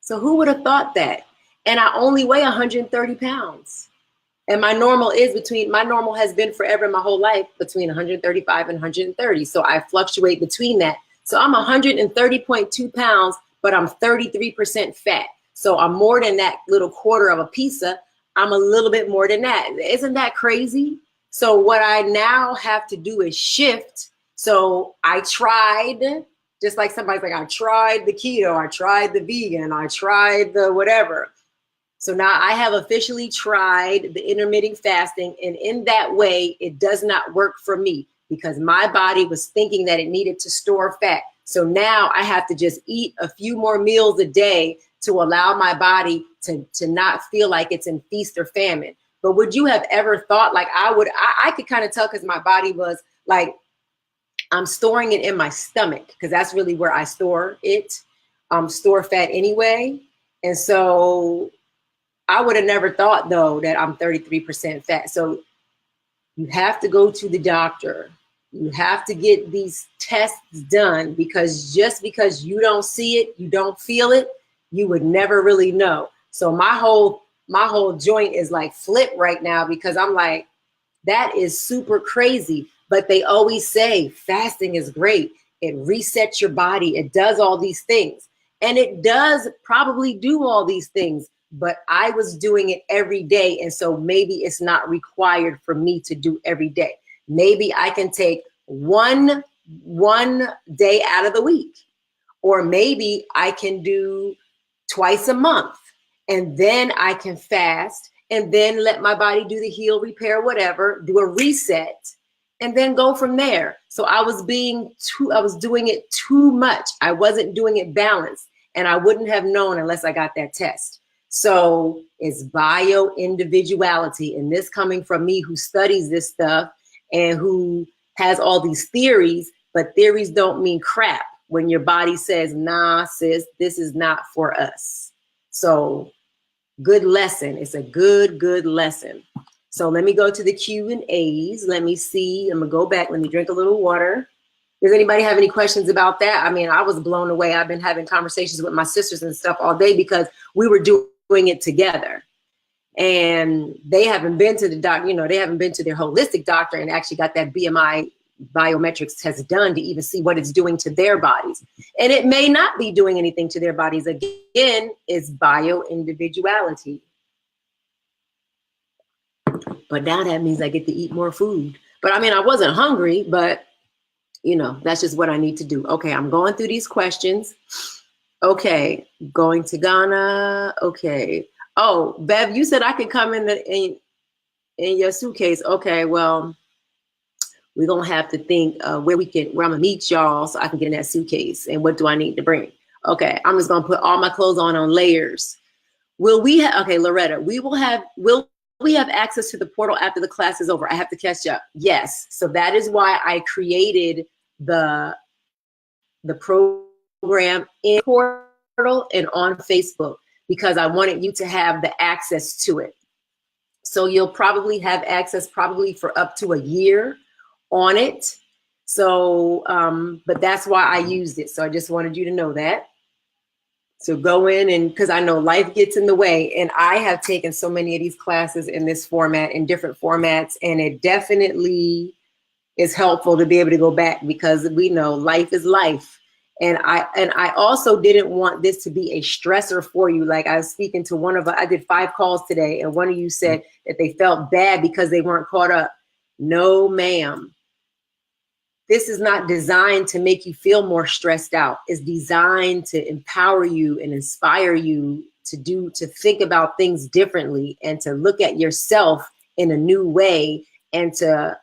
S1: So who would have thought that? And I only weigh 130 pounds. And my normal has been forever, my whole life, between 135 and 130. So I fluctuate between that. So I'm 130.2 pounds, but I'm 33% fat. So I'm more than that little quarter of a pizza. I'm a little bit more than that. Isn't that crazy? So what I now have to do is shift. So I tried, just like somebody's like, I tried the keto, I tried the vegan, I tried the whatever. So now I have officially tried the intermittent fasting, and in that way, it does not work for me because my body was thinking that it needed to store fat. So now I have to just eat a few more meals a day to allow my body to not feel like it's in feast or famine. But would you have ever thought, like I could kind of tell, because my body was like, I'm storing it in my stomach because that's really where I store it. Store fat anyway. And so I would have never thought though that I'm 33% fat. So you have to go to the doctor. You have to get these tests done, because just because you don't see it, you don't feel it, you would never really know. So my whole joint is like flipped right now, because I'm like, that is super crazy. But they always say fasting is great. It resets your body. It does all these things. And it does probably do all these things. But I was doing it every day. And so maybe it's not required for me to do every day. Maybe I can take one day out of the week. Or maybe I can do twice a month. And then I can fast. And then let my body do the heal, repair, whatever, do a reset, and then go from there. So I was doing it too much. I wasn't doing it balanced, and I wouldn't have known unless I got that test. So it's bio-individuality, and this coming from me who studies this stuff and who has all these theories, but theories don't mean crap when your body says, nah, sis, this is not for us. So good lesson. It's a good lesson. So let me go to the Q&As. Let me see. I'm gonna go back. Let me drink a little water. Does anybody have any questions about that? I mean, I was blown away. I've been having conversations with my sisters and stuff all day because we were doing it together. And they haven't been to the doctor, they haven't been to their holistic doctor and actually got that BMI biometrics test done to even see what it's doing to their bodies. And it may not be doing anything to their bodies. Again, it's bio-individuality. But now that means I get to eat more food. But I mean, I wasn't hungry, but that's just what I need to do. Okay, I'm going through these questions. Okay, going to Ghana. Okay. Oh, Bev, you said I could come in your suitcase. Okay, well, we're gonna have to think where I'm gonna meet y'all so I can get in that suitcase. And what do I need to bring? Okay, I'm just gonna put all my clothes on layers. Will we have, okay, Loretta, will we have access to the portal after the class is over? I have to catch up. Yes. So that is why I created the program in portal and on Facebook, because I wanted you to have the access to it. So you'll probably have access for up to a year on it. So, but that's why I used it. So I just wanted you to know that. So go in, and because I know life gets in the way, and I have taken so many of these classes in this format, in different formats, and it definitely is helpful to be able to go back, because we know life is life. And I also didn't want this to be a stressor for you. Like I was speaking to I did 5 calls today, and one of you said that they felt bad because they weren't caught up. No, ma'am. This is not designed to make you feel more stressed out. It's designed to empower you and inspire you to think about things differently, and to look at yourself in a new way, and to,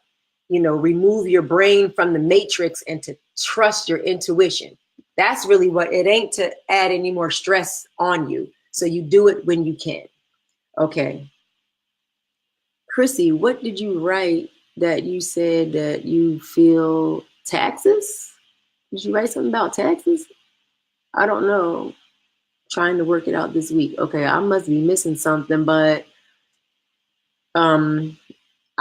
S1: remove your brain from the matrix and to trust your intuition. That's really what it ain't, to add any more stress on you. So you do it when you can. Okay. Chrissy, what did you write that you said that you feel taxes? Did you write something about taxes? I don't know. Trying to work it out this week. Okay, I must be missing something, but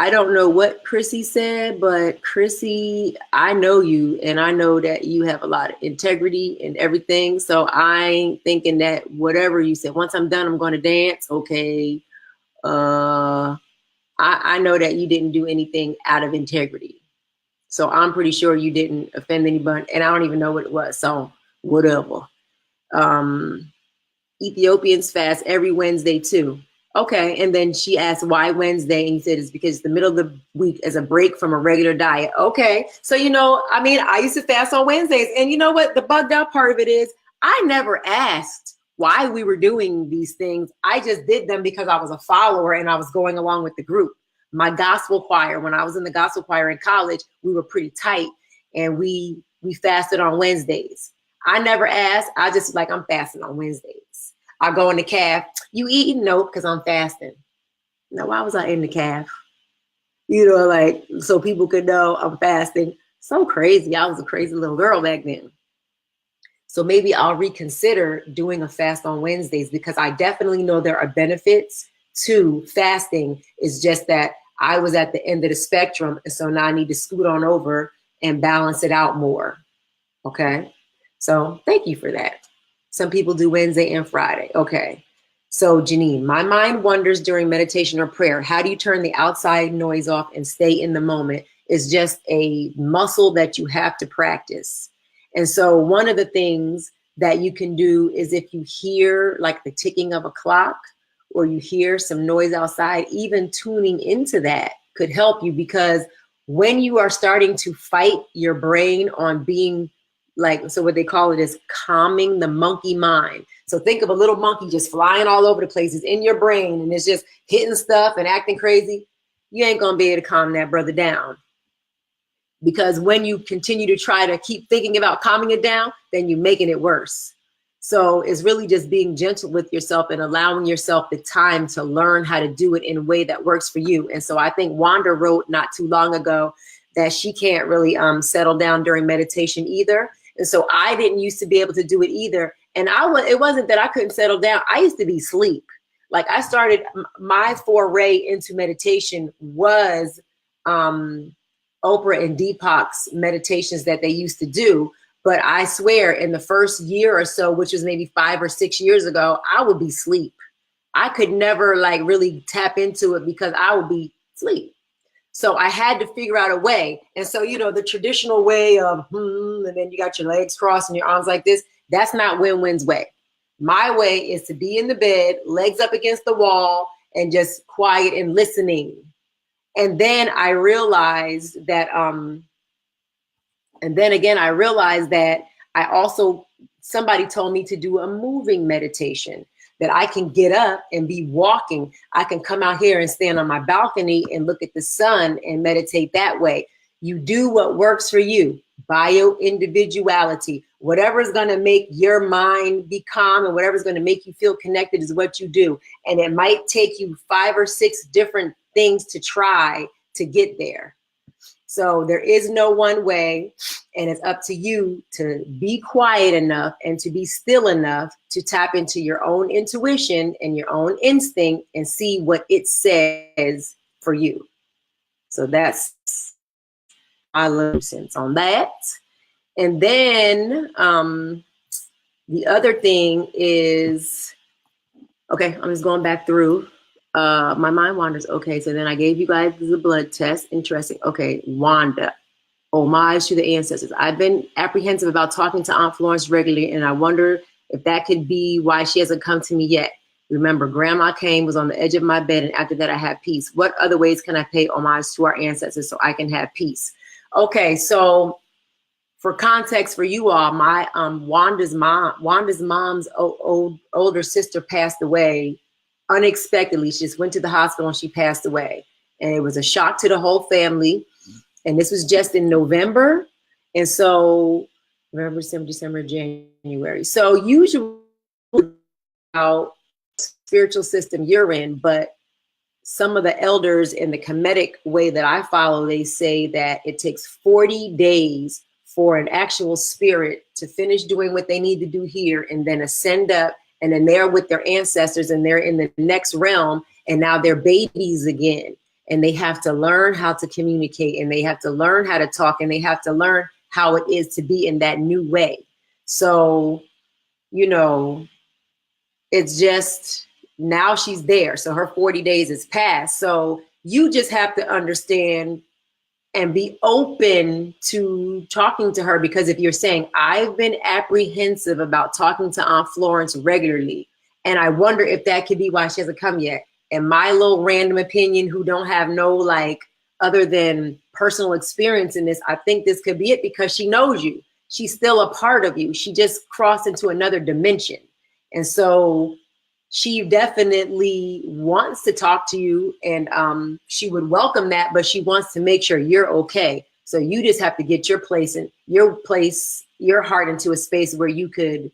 S1: I don't know what Chrissy said, but Chrissy, I know you, and I know that you have a lot of integrity and everything. So I ain't thinking that whatever you said, once I'm done, I'm going to dance. Okay. I know that you didn't do anything out of integrity. So I'm pretty sure you didn't offend anybody, and I don't even know what it was. So whatever. Ethiopians fast every Wednesday too. Okay. And then she asked why Wednesday, and you said it's because the middle of the week is a break from a regular diet. Okay. So, I used to fast on Wednesdays, and you know what? The bugged out part of it is I never asked why we were doing these things. I just did them because I was a follower and I was going along with the group. My gospel choir, when I was in the gospel choir in college, we were pretty tight, and we fasted on Wednesdays. I never asked. I just I'm fasting on Wednesdays. I go in the calf. You eating? No, because I'm fasting. Now, why was I in the calf? So people could know I'm fasting. So crazy. I was a crazy little girl back then. So maybe I'll reconsider doing a fast on Wednesdays, because I definitely know there are benefits to fasting. It's just that I was at the end of the spectrum. And so now I need to scoot on over and balance it out more. Okay. So thank you for that. Some people do Wednesday and Friday. Okay. So Janine, my mind wanders during meditation or prayer. How do you turn the outside noise off and stay in the moment? It's just a muscle that you have to practice. And so one of the things that you can do is, if you hear like the ticking of a clock, or you hear some noise outside, even tuning into that could help you, because when you are starting to fight your brain on being like, so what they call it is calming the monkey mind. So think of a little monkey just flying all over the place. It's in your brain and it's just hitting stuff and acting crazy. You ain't gonna be able to calm that brother down. Because when you continue to try to keep thinking about calming it down, then you're making it worse. So it's really just being gentle with yourself and allowing yourself the time to learn how to do it in a way that works for you. And so I think Wanda wrote not too long ago that she can't really settle down during meditation either. And so I didn't used to be able to do it either. And it wasn't that I couldn't settle down. I used to be asleep. Like, I started, my foray into meditation was Oprah and Deepak's meditations that they used to do. But I swear, in the first year or so, which was maybe 5 or 6 years ago, I would be asleep. I could never like really tap into it because I would be asleep. So I had to figure out a way. And so, you know, the traditional way of, and then you got your legs crossed and your arms like this, that's not Win-Win's way. My way is to be in the bed, legs up against the wall, and just quiet and listening. And then I realized that, and then again, I realized that somebody told me to do a moving meditation, that I can get up and be walking. I can come out here and stand on my balcony and look at the sun and meditate that way. You do what works for you. Bio-Individuality. Whatever is going to make your mind be calm and whatever is going to make you feel connected is what you do. And it might take you 5 or 6 different things to try to get there. So there is no one way, and it's up to you to be quiet enough and to be still enough to tap into your own intuition and your own instinct and see what it says for you. So that's my little sense on that. And then the other thing is, okay, I'm just going back through. My mind wanders. Okay, so then I gave you guys the blood test. Interesting. Okay, Wanda, homage to the ancestors. I've been apprehensive about talking to Aunt Florence regularly, and I wonder if that could be why she hasn't come to me yet. Remember, Grandma came, was on the edge of my bed, and after that I had peace. What other ways can I pay homage to our ancestors so I can have peace? Okay, so for context for you all, my Wanda's mom's older sister passed away unexpectedly. She just went to the hospital and she passed away. And it was a shock to the whole family. And this was just in November. And so November, December, January. So usually about spiritual system you're in, but some of the elders in the Kemetic way that I follow, they say that it takes 40 days for an actual spirit to finish doing what they need to do here and then ascend up. And then they're with their ancestors and they're in the next realm. And now they're babies again. And they have to learn how to communicate, and they have to learn how to talk, and they have to learn how it is to be in that new way. So, you know, it's just, now she's there. So her 40 days is passed. So you just have to understand and be open to talking to her, because if you're saying, I've been apprehensive about talking to Aunt Florence regularly, and I wonder if that could be why she hasn't come yet. And my little random opinion, who don't have no like other than personal experience in this, I think this could be it, because she knows you. She's still a part of you. She just crossed into another dimension. And so she definitely wants to talk to you, and she would welcome that, but she wants to make sure you're okay. So you just have to get your heart into a space where you could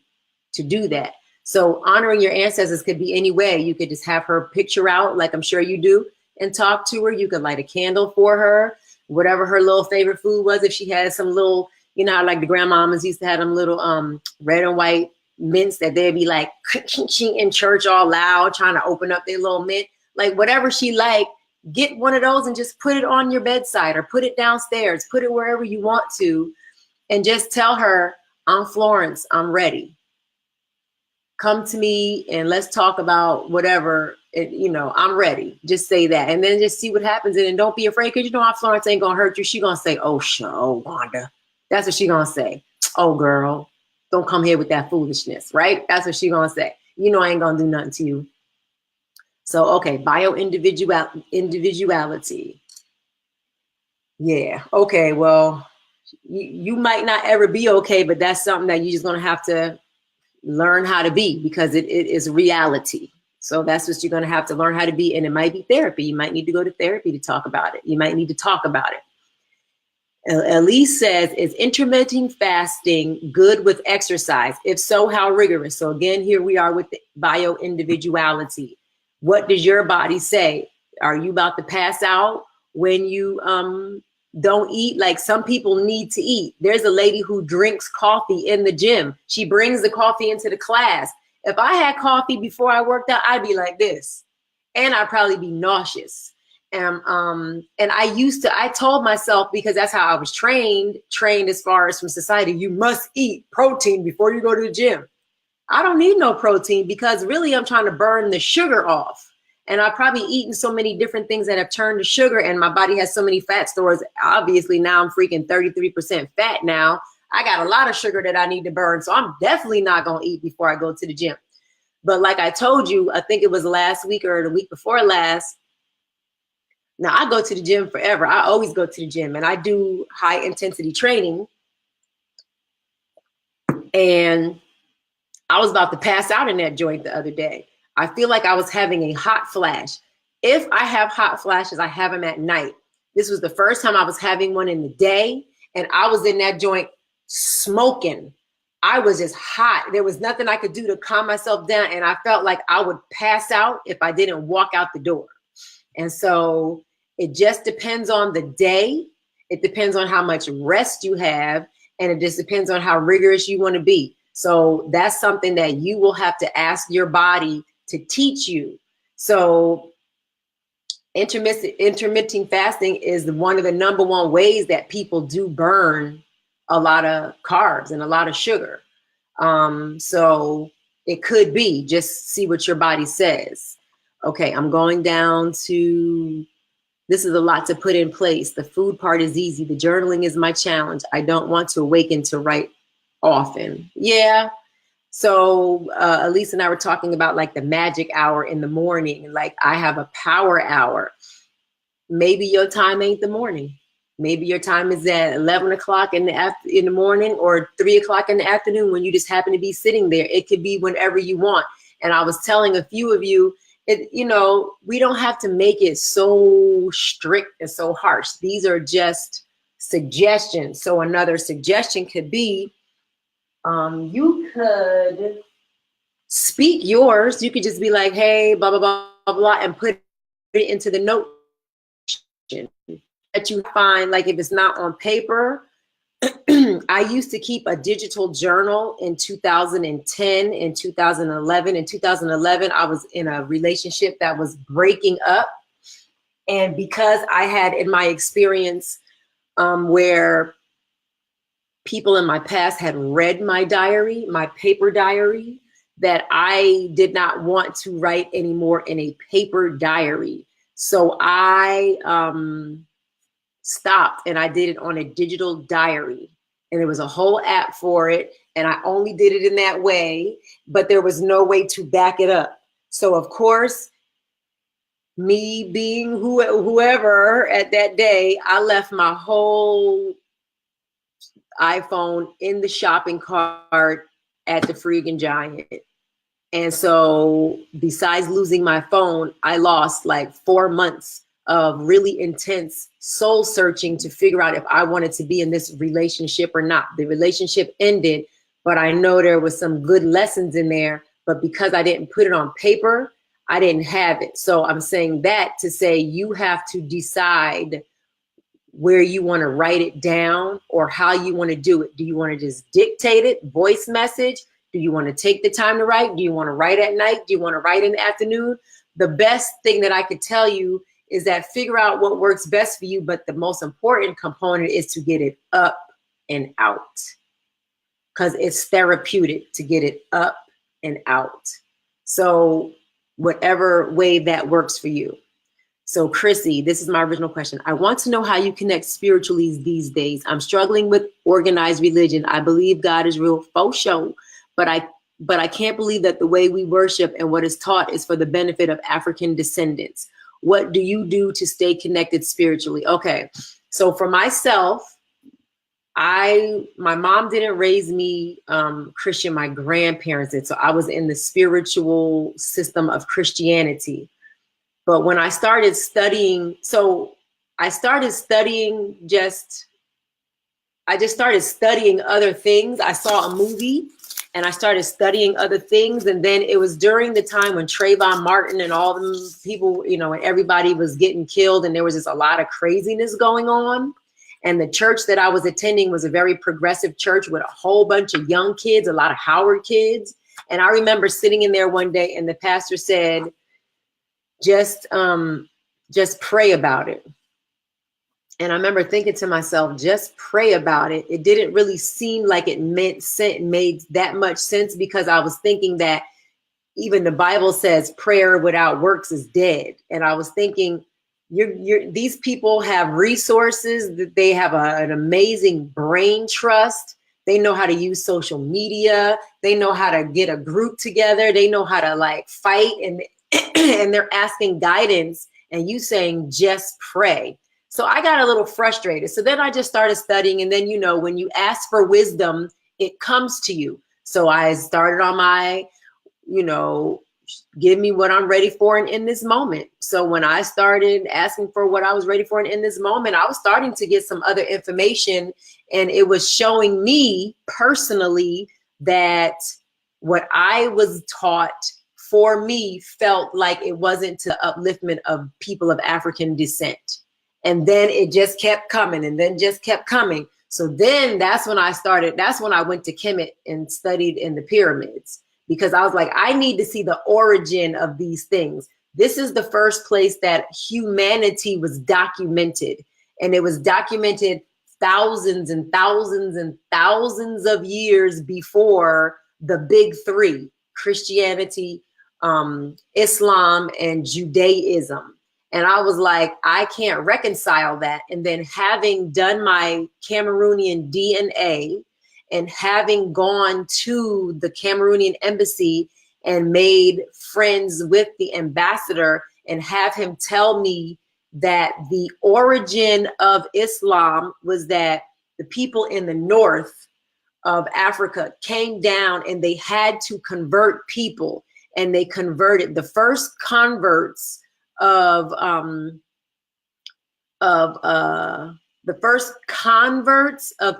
S1: to do that. So honoring your ancestors could be any way. You could just have her picture out, like I'm sure you do, and talk to her. You could light a candle for her. whatever her little favorite food was. If she had some little, you know, how like the grandmamas used to have them little red and white mints that they'd be like in church all loud, trying to open up their little mint. Like whatever she liked, get one of those and just put it on your bedside or put it downstairs, put it wherever you want to, and just tell her, I'm Florence, I'm ready. Come to me and let's talk about whatever, you know, I'm ready. Just say that and then just see what happens. And don't be afraid, because you know how Florence ain't gonna hurt you. She gonna say, oh, sure, Wanda. That's what she gonna say. Oh, girl, don't come here with that foolishness, right? That's what she gonna say. You know I ain't gonna do nothing to you. So, okay, bio-individuality. Yeah, okay, well, you might not ever be okay, but that's something that you're just gonna have to learn how to be, because it is reality. So that's what you're gonna have to learn how to be, and it might be therapy. You might need to go to therapy to talk about it. You might need to talk about it. Elise says, is intermittent fasting good with exercise? If so, how rigorous? So again, here we are with the bio-individuality. What does your body say? Are you about to pass out when you don't eat? Like some people need to eat. There's a lady who drinks coffee in the gym. She brings the coffee into the class. If I had coffee before I worked out, I'd be like this, and I'd probably be nauseous. And I told myself, because that's how I was trained as far as from society, you must eat protein before you go to the gym. I don't need no protein, because really I'm trying to burn the sugar off. And I've probably eaten so many different things that have turned to sugar, and my body has so many fat stores. Obviously now I'm freaking 33% fat now. I got a lot of sugar that I need to burn. So I'm definitely not going to eat before I go to the gym. But like I told you, I think it was last week or the week before last. Now I go to the gym forever. I always go to the gym, and I do high intensity training. And I was about to pass out in that joint the other day. I feel like I was having a hot flash. If I have hot flashes, I have them at night. This was the first time I was having one in the day, and I was in that joint smoking. I was just hot. There was nothing I could do to calm myself down, and I felt like I would pass out if I didn't walk out the door. And so it just depends on the day. It depends on how much rest you have, and it just depends on how rigorous you want to be. So that's something that you will have to ask your body to teach you. So intermittent fasting is one of the number one ways that people do burn a lot of carbs and a lot of sugar. So it could be, just see what your body says. Okay, I'm going down to, this is a lot to put in place. The food part is easy. The journaling is my challenge. I don't want to awaken to write often. Yeah. So Elise and I were talking about like the magic hour in the morning. Like I have a power hour. Maybe your time ain't the morning. Maybe your time is at 11 o'clock in the morning, or 3 o'clock in the afternoon when you just happen to be sitting there. It could be whenever you want. And I was telling a few of you, we don't have to make it so strict and so harsh. These are just suggestions. So another suggestion could be, you could speak yours. You could just be like, hey, blah, blah, blah, blah, blah, and put it into the note that you find. Like if it's not on paper, I used to keep a digital journal in 2010 and 2011. In 2011, I was in a relationship that was breaking up. And because I had in my experience where people in my past had read my diary, my paper diary, that I did not want to write anymore in a paper diary. So I stopped and I did it on a digital diary. And there was a whole app for it. And I only did it in that way, but there was no way to back it up. So of course, me being whoever at that day, I left my whole iPhone in the shopping cart at the Freaking Giant. And so besides losing my phone, I lost like 4 months of really intense soul searching to figure out if I wanted to be in this relationship or not. The relationship ended, but I know there was some good lessons in there, but because I didn't put it on paper, I didn't have it. So I'm saying that to say you have to decide where you want to write it down or how you want to do it. Do you want to just dictate it, voice message? Do you want to take the time to write? Do you want to write at night? Do you want to write in the afternoon? The best thing that I could tell you is that figure out what works best for you. But the most important component is to get it up and out, because it's therapeutic to get it up and out. So whatever way that works for you. So Chrissy, this is my original question. I want to know how you connect spiritually these days. I'm struggling with organized religion. I believe God is real, faux show, but I can't believe that the way we worship and what is taught is for the benefit of African descendants. What do you do to stay connected spiritually? Okay, so for myself, my mom didn't raise me Christian. My grandparents did. So I was in the spiritual system of Christianity. But when I started studying, I just started studying other things. I saw a movie and I started studying other things. And then it was during the time when Trayvon Martin and all them people, and everybody was getting killed, and there was just a lot of craziness going on. And the church that I was attending was a very progressive church with a whole bunch of young kids, a lot of Howard kids. And I remember sitting in there one day and the pastor said, just pray about it. And I remember thinking to myself, just pray about it. It didn't really seem like it made that much sense, because I was thinking that even the Bible says prayer without works is dead. And I was thinking, these people have resources, that they have an amazing brain trust. They know how to use social media. They know how to get a group together. They know how to fight, and and they're asking guidance, and you saying just pray. So I got a little frustrated. So then I just started studying, and then when you ask for wisdom, it comes to you. So I started on my, give me what I'm ready for in this moment. So when I started asking for what I was ready for in this moment, I was starting to get some other information, and it was showing me personally that what I was taught for me felt like it wasn't to upliftment of people of African descent. And then it just kept coming, and then just kept coming. So then that's when I went to Kemet and studied in the pyramids, because I was like, I need to see the origin of these things. This is the first place that humanity was documented, and it was documented thousands and thousands and thousands of years before the big three: Christianity, Islam, and Judaism. And I was like, I can't reconcile that. And then having done my Cameroonian DNA and having gone to the Cameroonian embassy and made friends with the ambassador and have him tell me that the origin of Islam was that the people in the north of Africa came down and they had to convert people. And they converted the first converts of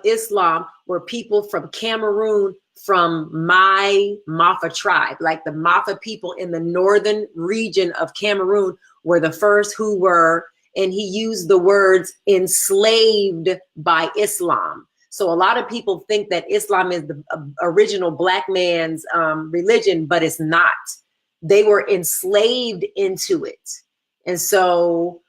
S1: Islam were people from Cameroon, from my Mafa tribe. Like the Mafa people in the northern region of Cameroon were the first who were, and he used the words, enslaved by Islam. So a lot of people think that Islam is the original Black man's religion, but it's not. They were enslaved into it. And so,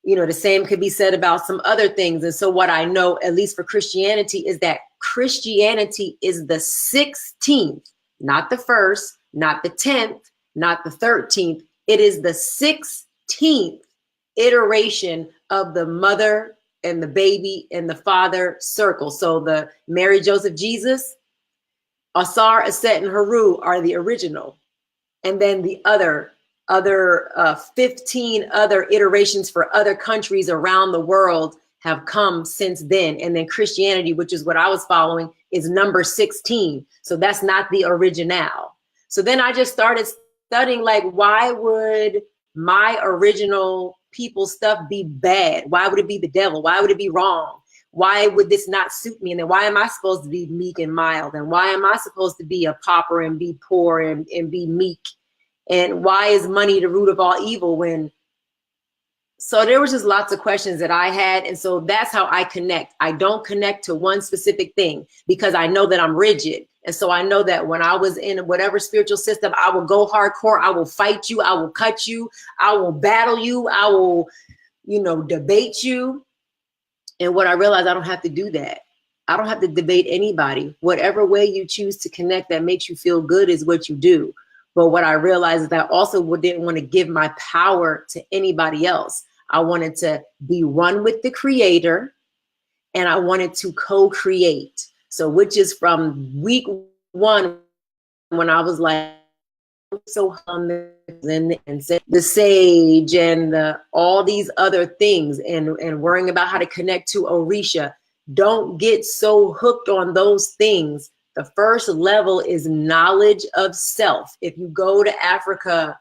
S1: the same could be said about some other things. And so what I know, at least for Christianity, is that Christianity is the 16th, not the first, not the 10th, not the 13th. It is the 16th iteration of the mother and the baby and the father circle. So the Mary, Joseph, Jesus, Asar, Aset, and Haru are the original. And then the other 15 other iterations for other countries around the world have come since then. And then Christianity, which is what I was following, is number 16. So that's not the original. So then I just started studying, why would my original people stuff be bad? Why would it be the devil? Why would it be wrong? Why would this not suit me? And then why am I supposed to be meek and mild? And why am I supposed to be a pauper and be poor and be meek? And why is money the root of all evil when So there was just lots of questions that I had. And so that's how I connect. I don't connect to one specific thing because I know that I'm rigid. And so I know that when I was in whatever spiritual system, I will go hardcore. I will fight you. I will cut you. I will battle you. I will, debate you. And what I realized, I don't have to do that. I don't have to debate anybody. Whatever way you choose to connect that makes you feel good is what you do. But what I realized is that I also didn't want to give my power to anybody else. I wanted to be one with the creator, and I wanted to co-create. So which is from week one, when I was like, so humble and the sage and all these other things and worrying about how to connect to Orisha. Don't get so hooked on those things. The first level is knowledge of self. If you go to Africa,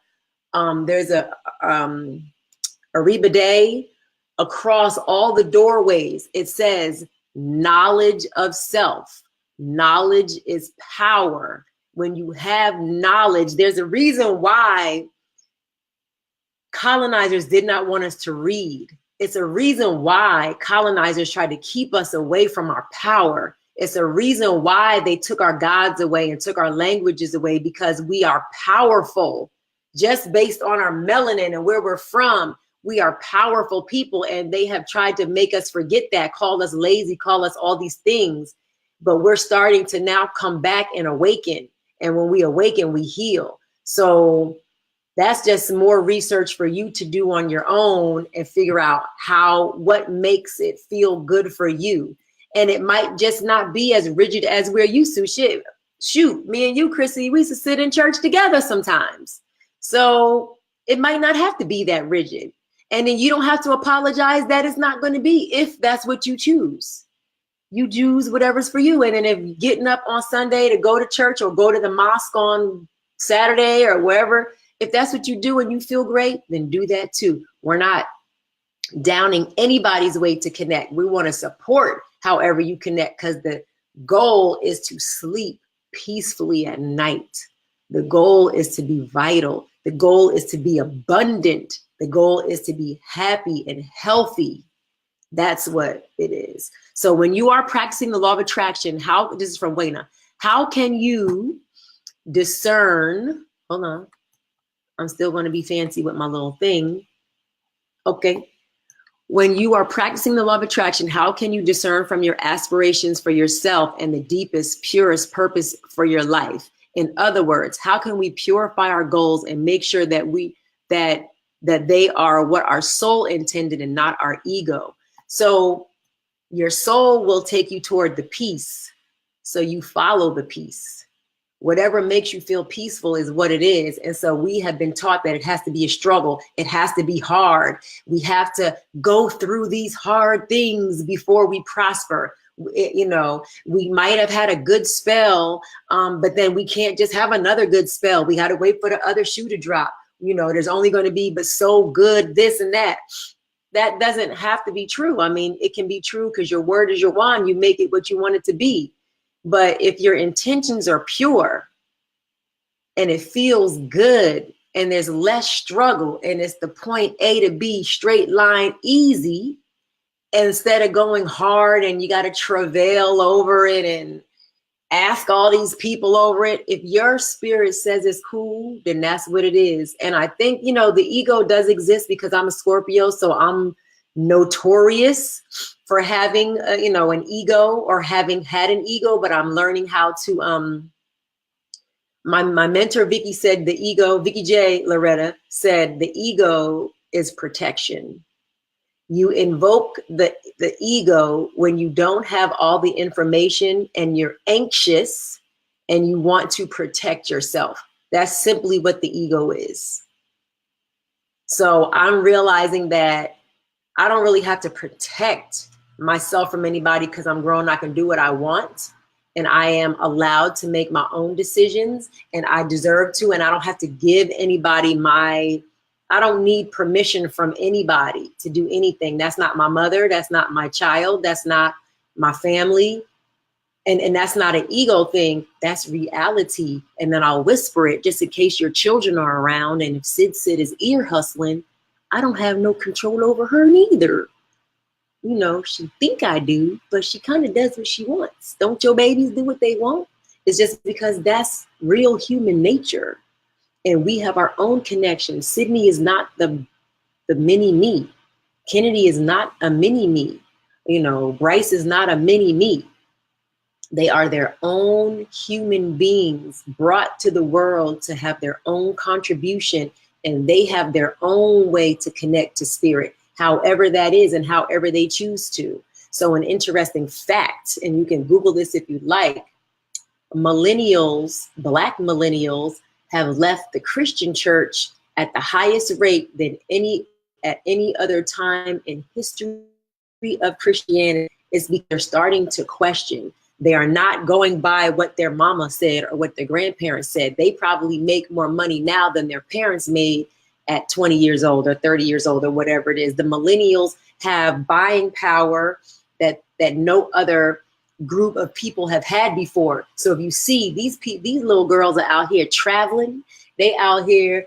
S1: there's a Ariba Day across all the doorways. It says knowledge of self. Knowledge is power. When you have knowledge, there's a reason why colonizers did not want us to read. It's a reason why colonizers tried to keep us away from our power. It's a reason why they took our gods away and took our languages away, because we are powerful. Just based on our melanin and where we're from, we are powerful people, and they have tried to make us forget that, call us lazy, call us all these things. But we're starting to now come back and awaken. And when we awaken, we heal. So that's just more research for you to do on your own and figure out what makes it feel good for you. And it might just not be as rigid as we're used to. Shoot, me and you, Chrissy, we used to sit in church together sometimes. So it might not have to be that rigid. And then you don't have to apologize that it's not going to be, if that's what you choose. You choose whatever's for you. And then if getting up on Sunday to go to church or go to the mosque on Saturday or wherever, if that's what you do and you feel great, then do that too. We're not downing anybody's way to connect. We want to support however you connect, because the goal is to sleep peacefully at night. The goal is to be vital. The goal is to be abundant. The goal is to be happy and healthy. That's what it is. So when you are practicing the law of attraction, this is from Wayna, how can you discern, hold on, I'm still going to be fancy with my little thing. Okay. When you are practicing the law of attraction, how can you discern from your aspirations for yourself and the deepest, purest purpose for your life? In other words, how can we purify our goals and make sure that that they are what our soul intended and not our ego? So your soul will take you toward the peace. So you follow the peace. Whatever makes you feel peaceful is what it is. And so we have been taught that it has to be a struggle. It has to be hard. We have to go through these hard things before we prosper. We might have had a good spell, but then we can't just have another good spell. We got to wait for the other shoe to drop. There's only going to be but so good this and that. That doesn't have to be true. I mean, it can be true because your word is your wand. You make it what you want it to be. But if your intentions are pure and it feels good and there's less struggle and it's the point A to B, straight line, easy, instead of going hard and you got to travail over it and ask all these people over it. If your spirit says it's cool, then that's what it is. And I think, the ego does exist because I'm a Scorpio. So I'm notorious for having, an ego or having had an ego, but I'm learning how to, my mentor, Vicky J. Loretta said, the ego is protection. You invoke the ego when you don't have all the information and you're anxious and you want to protect yourself. That's simply what the ego is. So I'm realizing that I don't really have to protect myself from anybody because I'm grown. I can do what I want and I am allowed to make my own decisions and I deserve to, and I don't have to give anybody I don't need permission from anybody to do anything. That's not my mother. That's not my child. That's not my family. And that's not an ego thing. That's reality. And then I'll whisper it just in case your children are around. And if Sid is ear hustling, I don't have no control over her neither. You know, she think I do, but she kind of does what she wants. Don't your babies do what they want? It's just because that's real human nature. And we have our own connection. Sydney is not the mini me. Kennedy is not a mini me. You know, Bryce is not a mini me. They are their own human beings brought to the world to have their own contribution, and they have their own way to connect to spirit, however that is and however they choose to. So an interesting fact, and you can Google this if you like, millennials, Black millennials, have left the Christian church at the highest rate than at any other time in history of Christianity. Is because they're starting to question. They are not going by what their mama said or what their grandparents said. They probably make more money now than their parents made at 20 years old or 30 years old or whatever it is. The millennials have buying power that no other group of people have had before. So if you see these little girls are out here traveling, they out here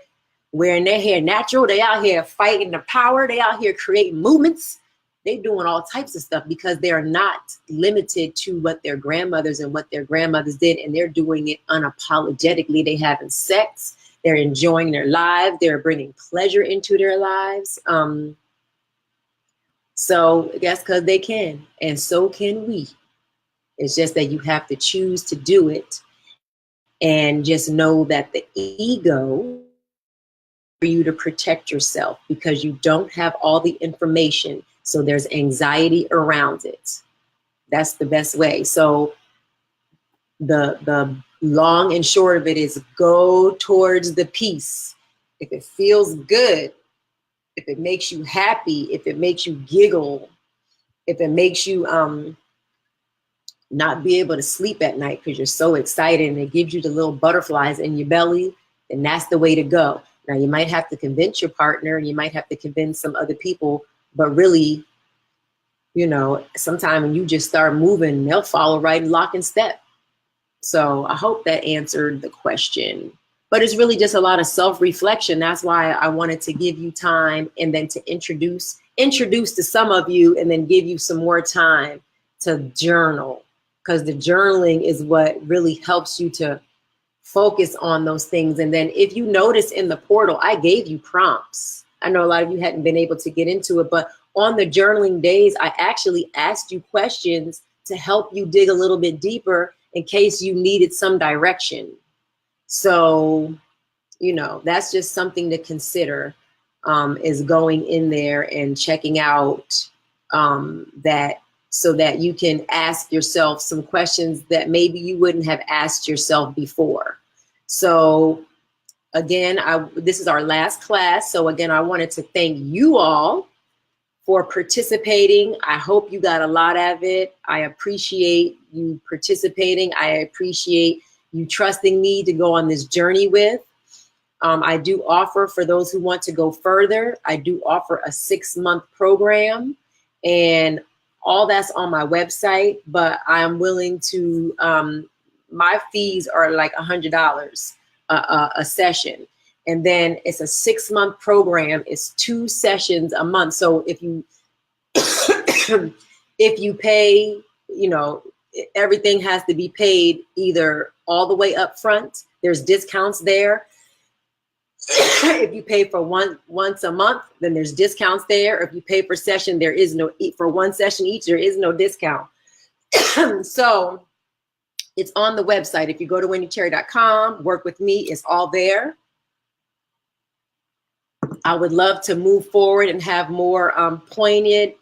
S1: wearing their hair natural, they out here fighting the power, they out here creating movements. They doing all types of stuff because they are not limited to what their grandmothers and what their grandmothers did, and they're doing it unapologetically. They having sex, they're enjoying their lives, they're bringing pleasure into their lives. So that's because they can, and so can we. It's just that you have to choose to do it, and just know that the ego for you to protect yourself because you don't have all the information. So there's anxiety around it. That's the best way. So the long and short of it is go towards the peace. If it feels good, if it makes you happy, if it makes you giggle, if it makes you not be able to sleep at night because you're so excited and it gives you the little butterflies in your belly, then that's the way to go. Now you might have to convince your partner, and you might have to convince some other people, but really, you know, sometime when you just start moving, they'll follow right in lock and step. So I hope that answered the question. But it's really just a lot of self-reflection. That's why I wanted to give you time and then to introduce to some of you and then give you some more time to journal. Because the journaling is what really helps you to focus on those things. And then if you notice in the portal, I gave you prompts. I know a lot of you hadn't been able to get into it, but on the journaling days, I actually asked you questions to help you dig a little bit deeper in case you needed some direction. So, you know, that's just something to consider, is going in there and checking out that, so that you can ask yourself some questions that maybe you wouldn't have asked yourself before. So again, this is our last class. So again, I wanted to thank you all for participating. I hope you got a lot out of it. I appreciate you participating. I appreciate you trusting me to go on this journey with. I do offer, for those who want to go further, I do offer a 6-month program, and all that's on my website, but I'm willing to, my fees are like $100 a session. And then it's a 6-month program. It's 2 sessions a month. So if you, if you pay, you know, everything has to be paid either all the way up front. There's discounts there. If you pay for once a month, then there's discounts there. If you pay per session, there is no, for one session each, there is no discount. So it's on the website. If you go to wendycherry.com, work with me, it's all there. I would love to move forward and have more poignant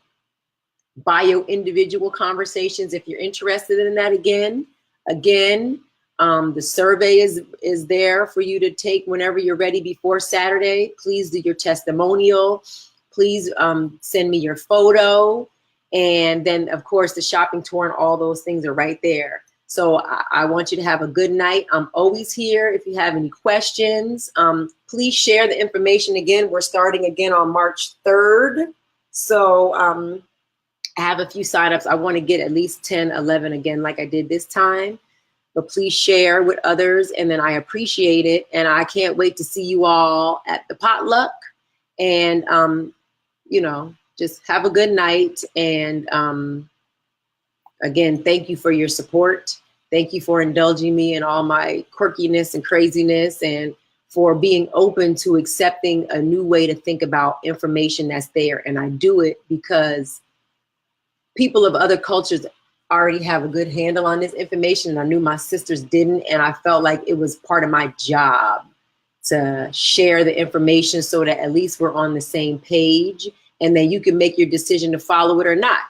S1: bio-individual conversations. If you're interested in that, again, the survey is there for you to take whenever you're ready before Saturday. Please do your testimonial. Please send me your photo. And then, of course, the shopping tour and all those things are right there. So I want you to have a good night. I'm always here. If you have any questions, please share the information. Again, we're starting again on March 3rd. So I have a few signups. I want to get at least 10, 11 again, like I did this time. But please share with others, and then I appreciate it. And I can't wait to see you all at the potluck And, you know, just have a good night. And again, thank you for your support. Thank you for indulging me in all my quirkiness and craziness, and for being open to accepting a new way to think about information that's there. And I do it because people of other cultures already have a good handle on this information. And I knew my sisters didn't. And I felt like it was part of my job to share the information so that at least we're on the same page, and then you can make your decision to follow it or not.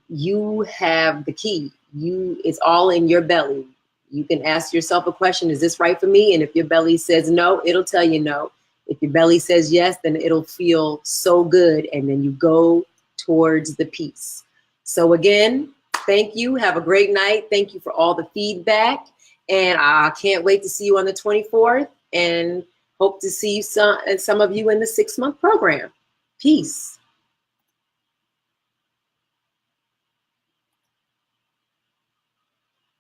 S1: You have the key. It's all in your belly. You can ask yourself a question: is this right for me? And if your belly says no, it'll tell you no. If your belly says yes, then it'll feel so good, and then you go towards the peace. So again, thank you. Have a great night. Thank you for all the feedback, and I can't wait to see you on the 24th, and hope to see some of you in the 6-month program. Peace.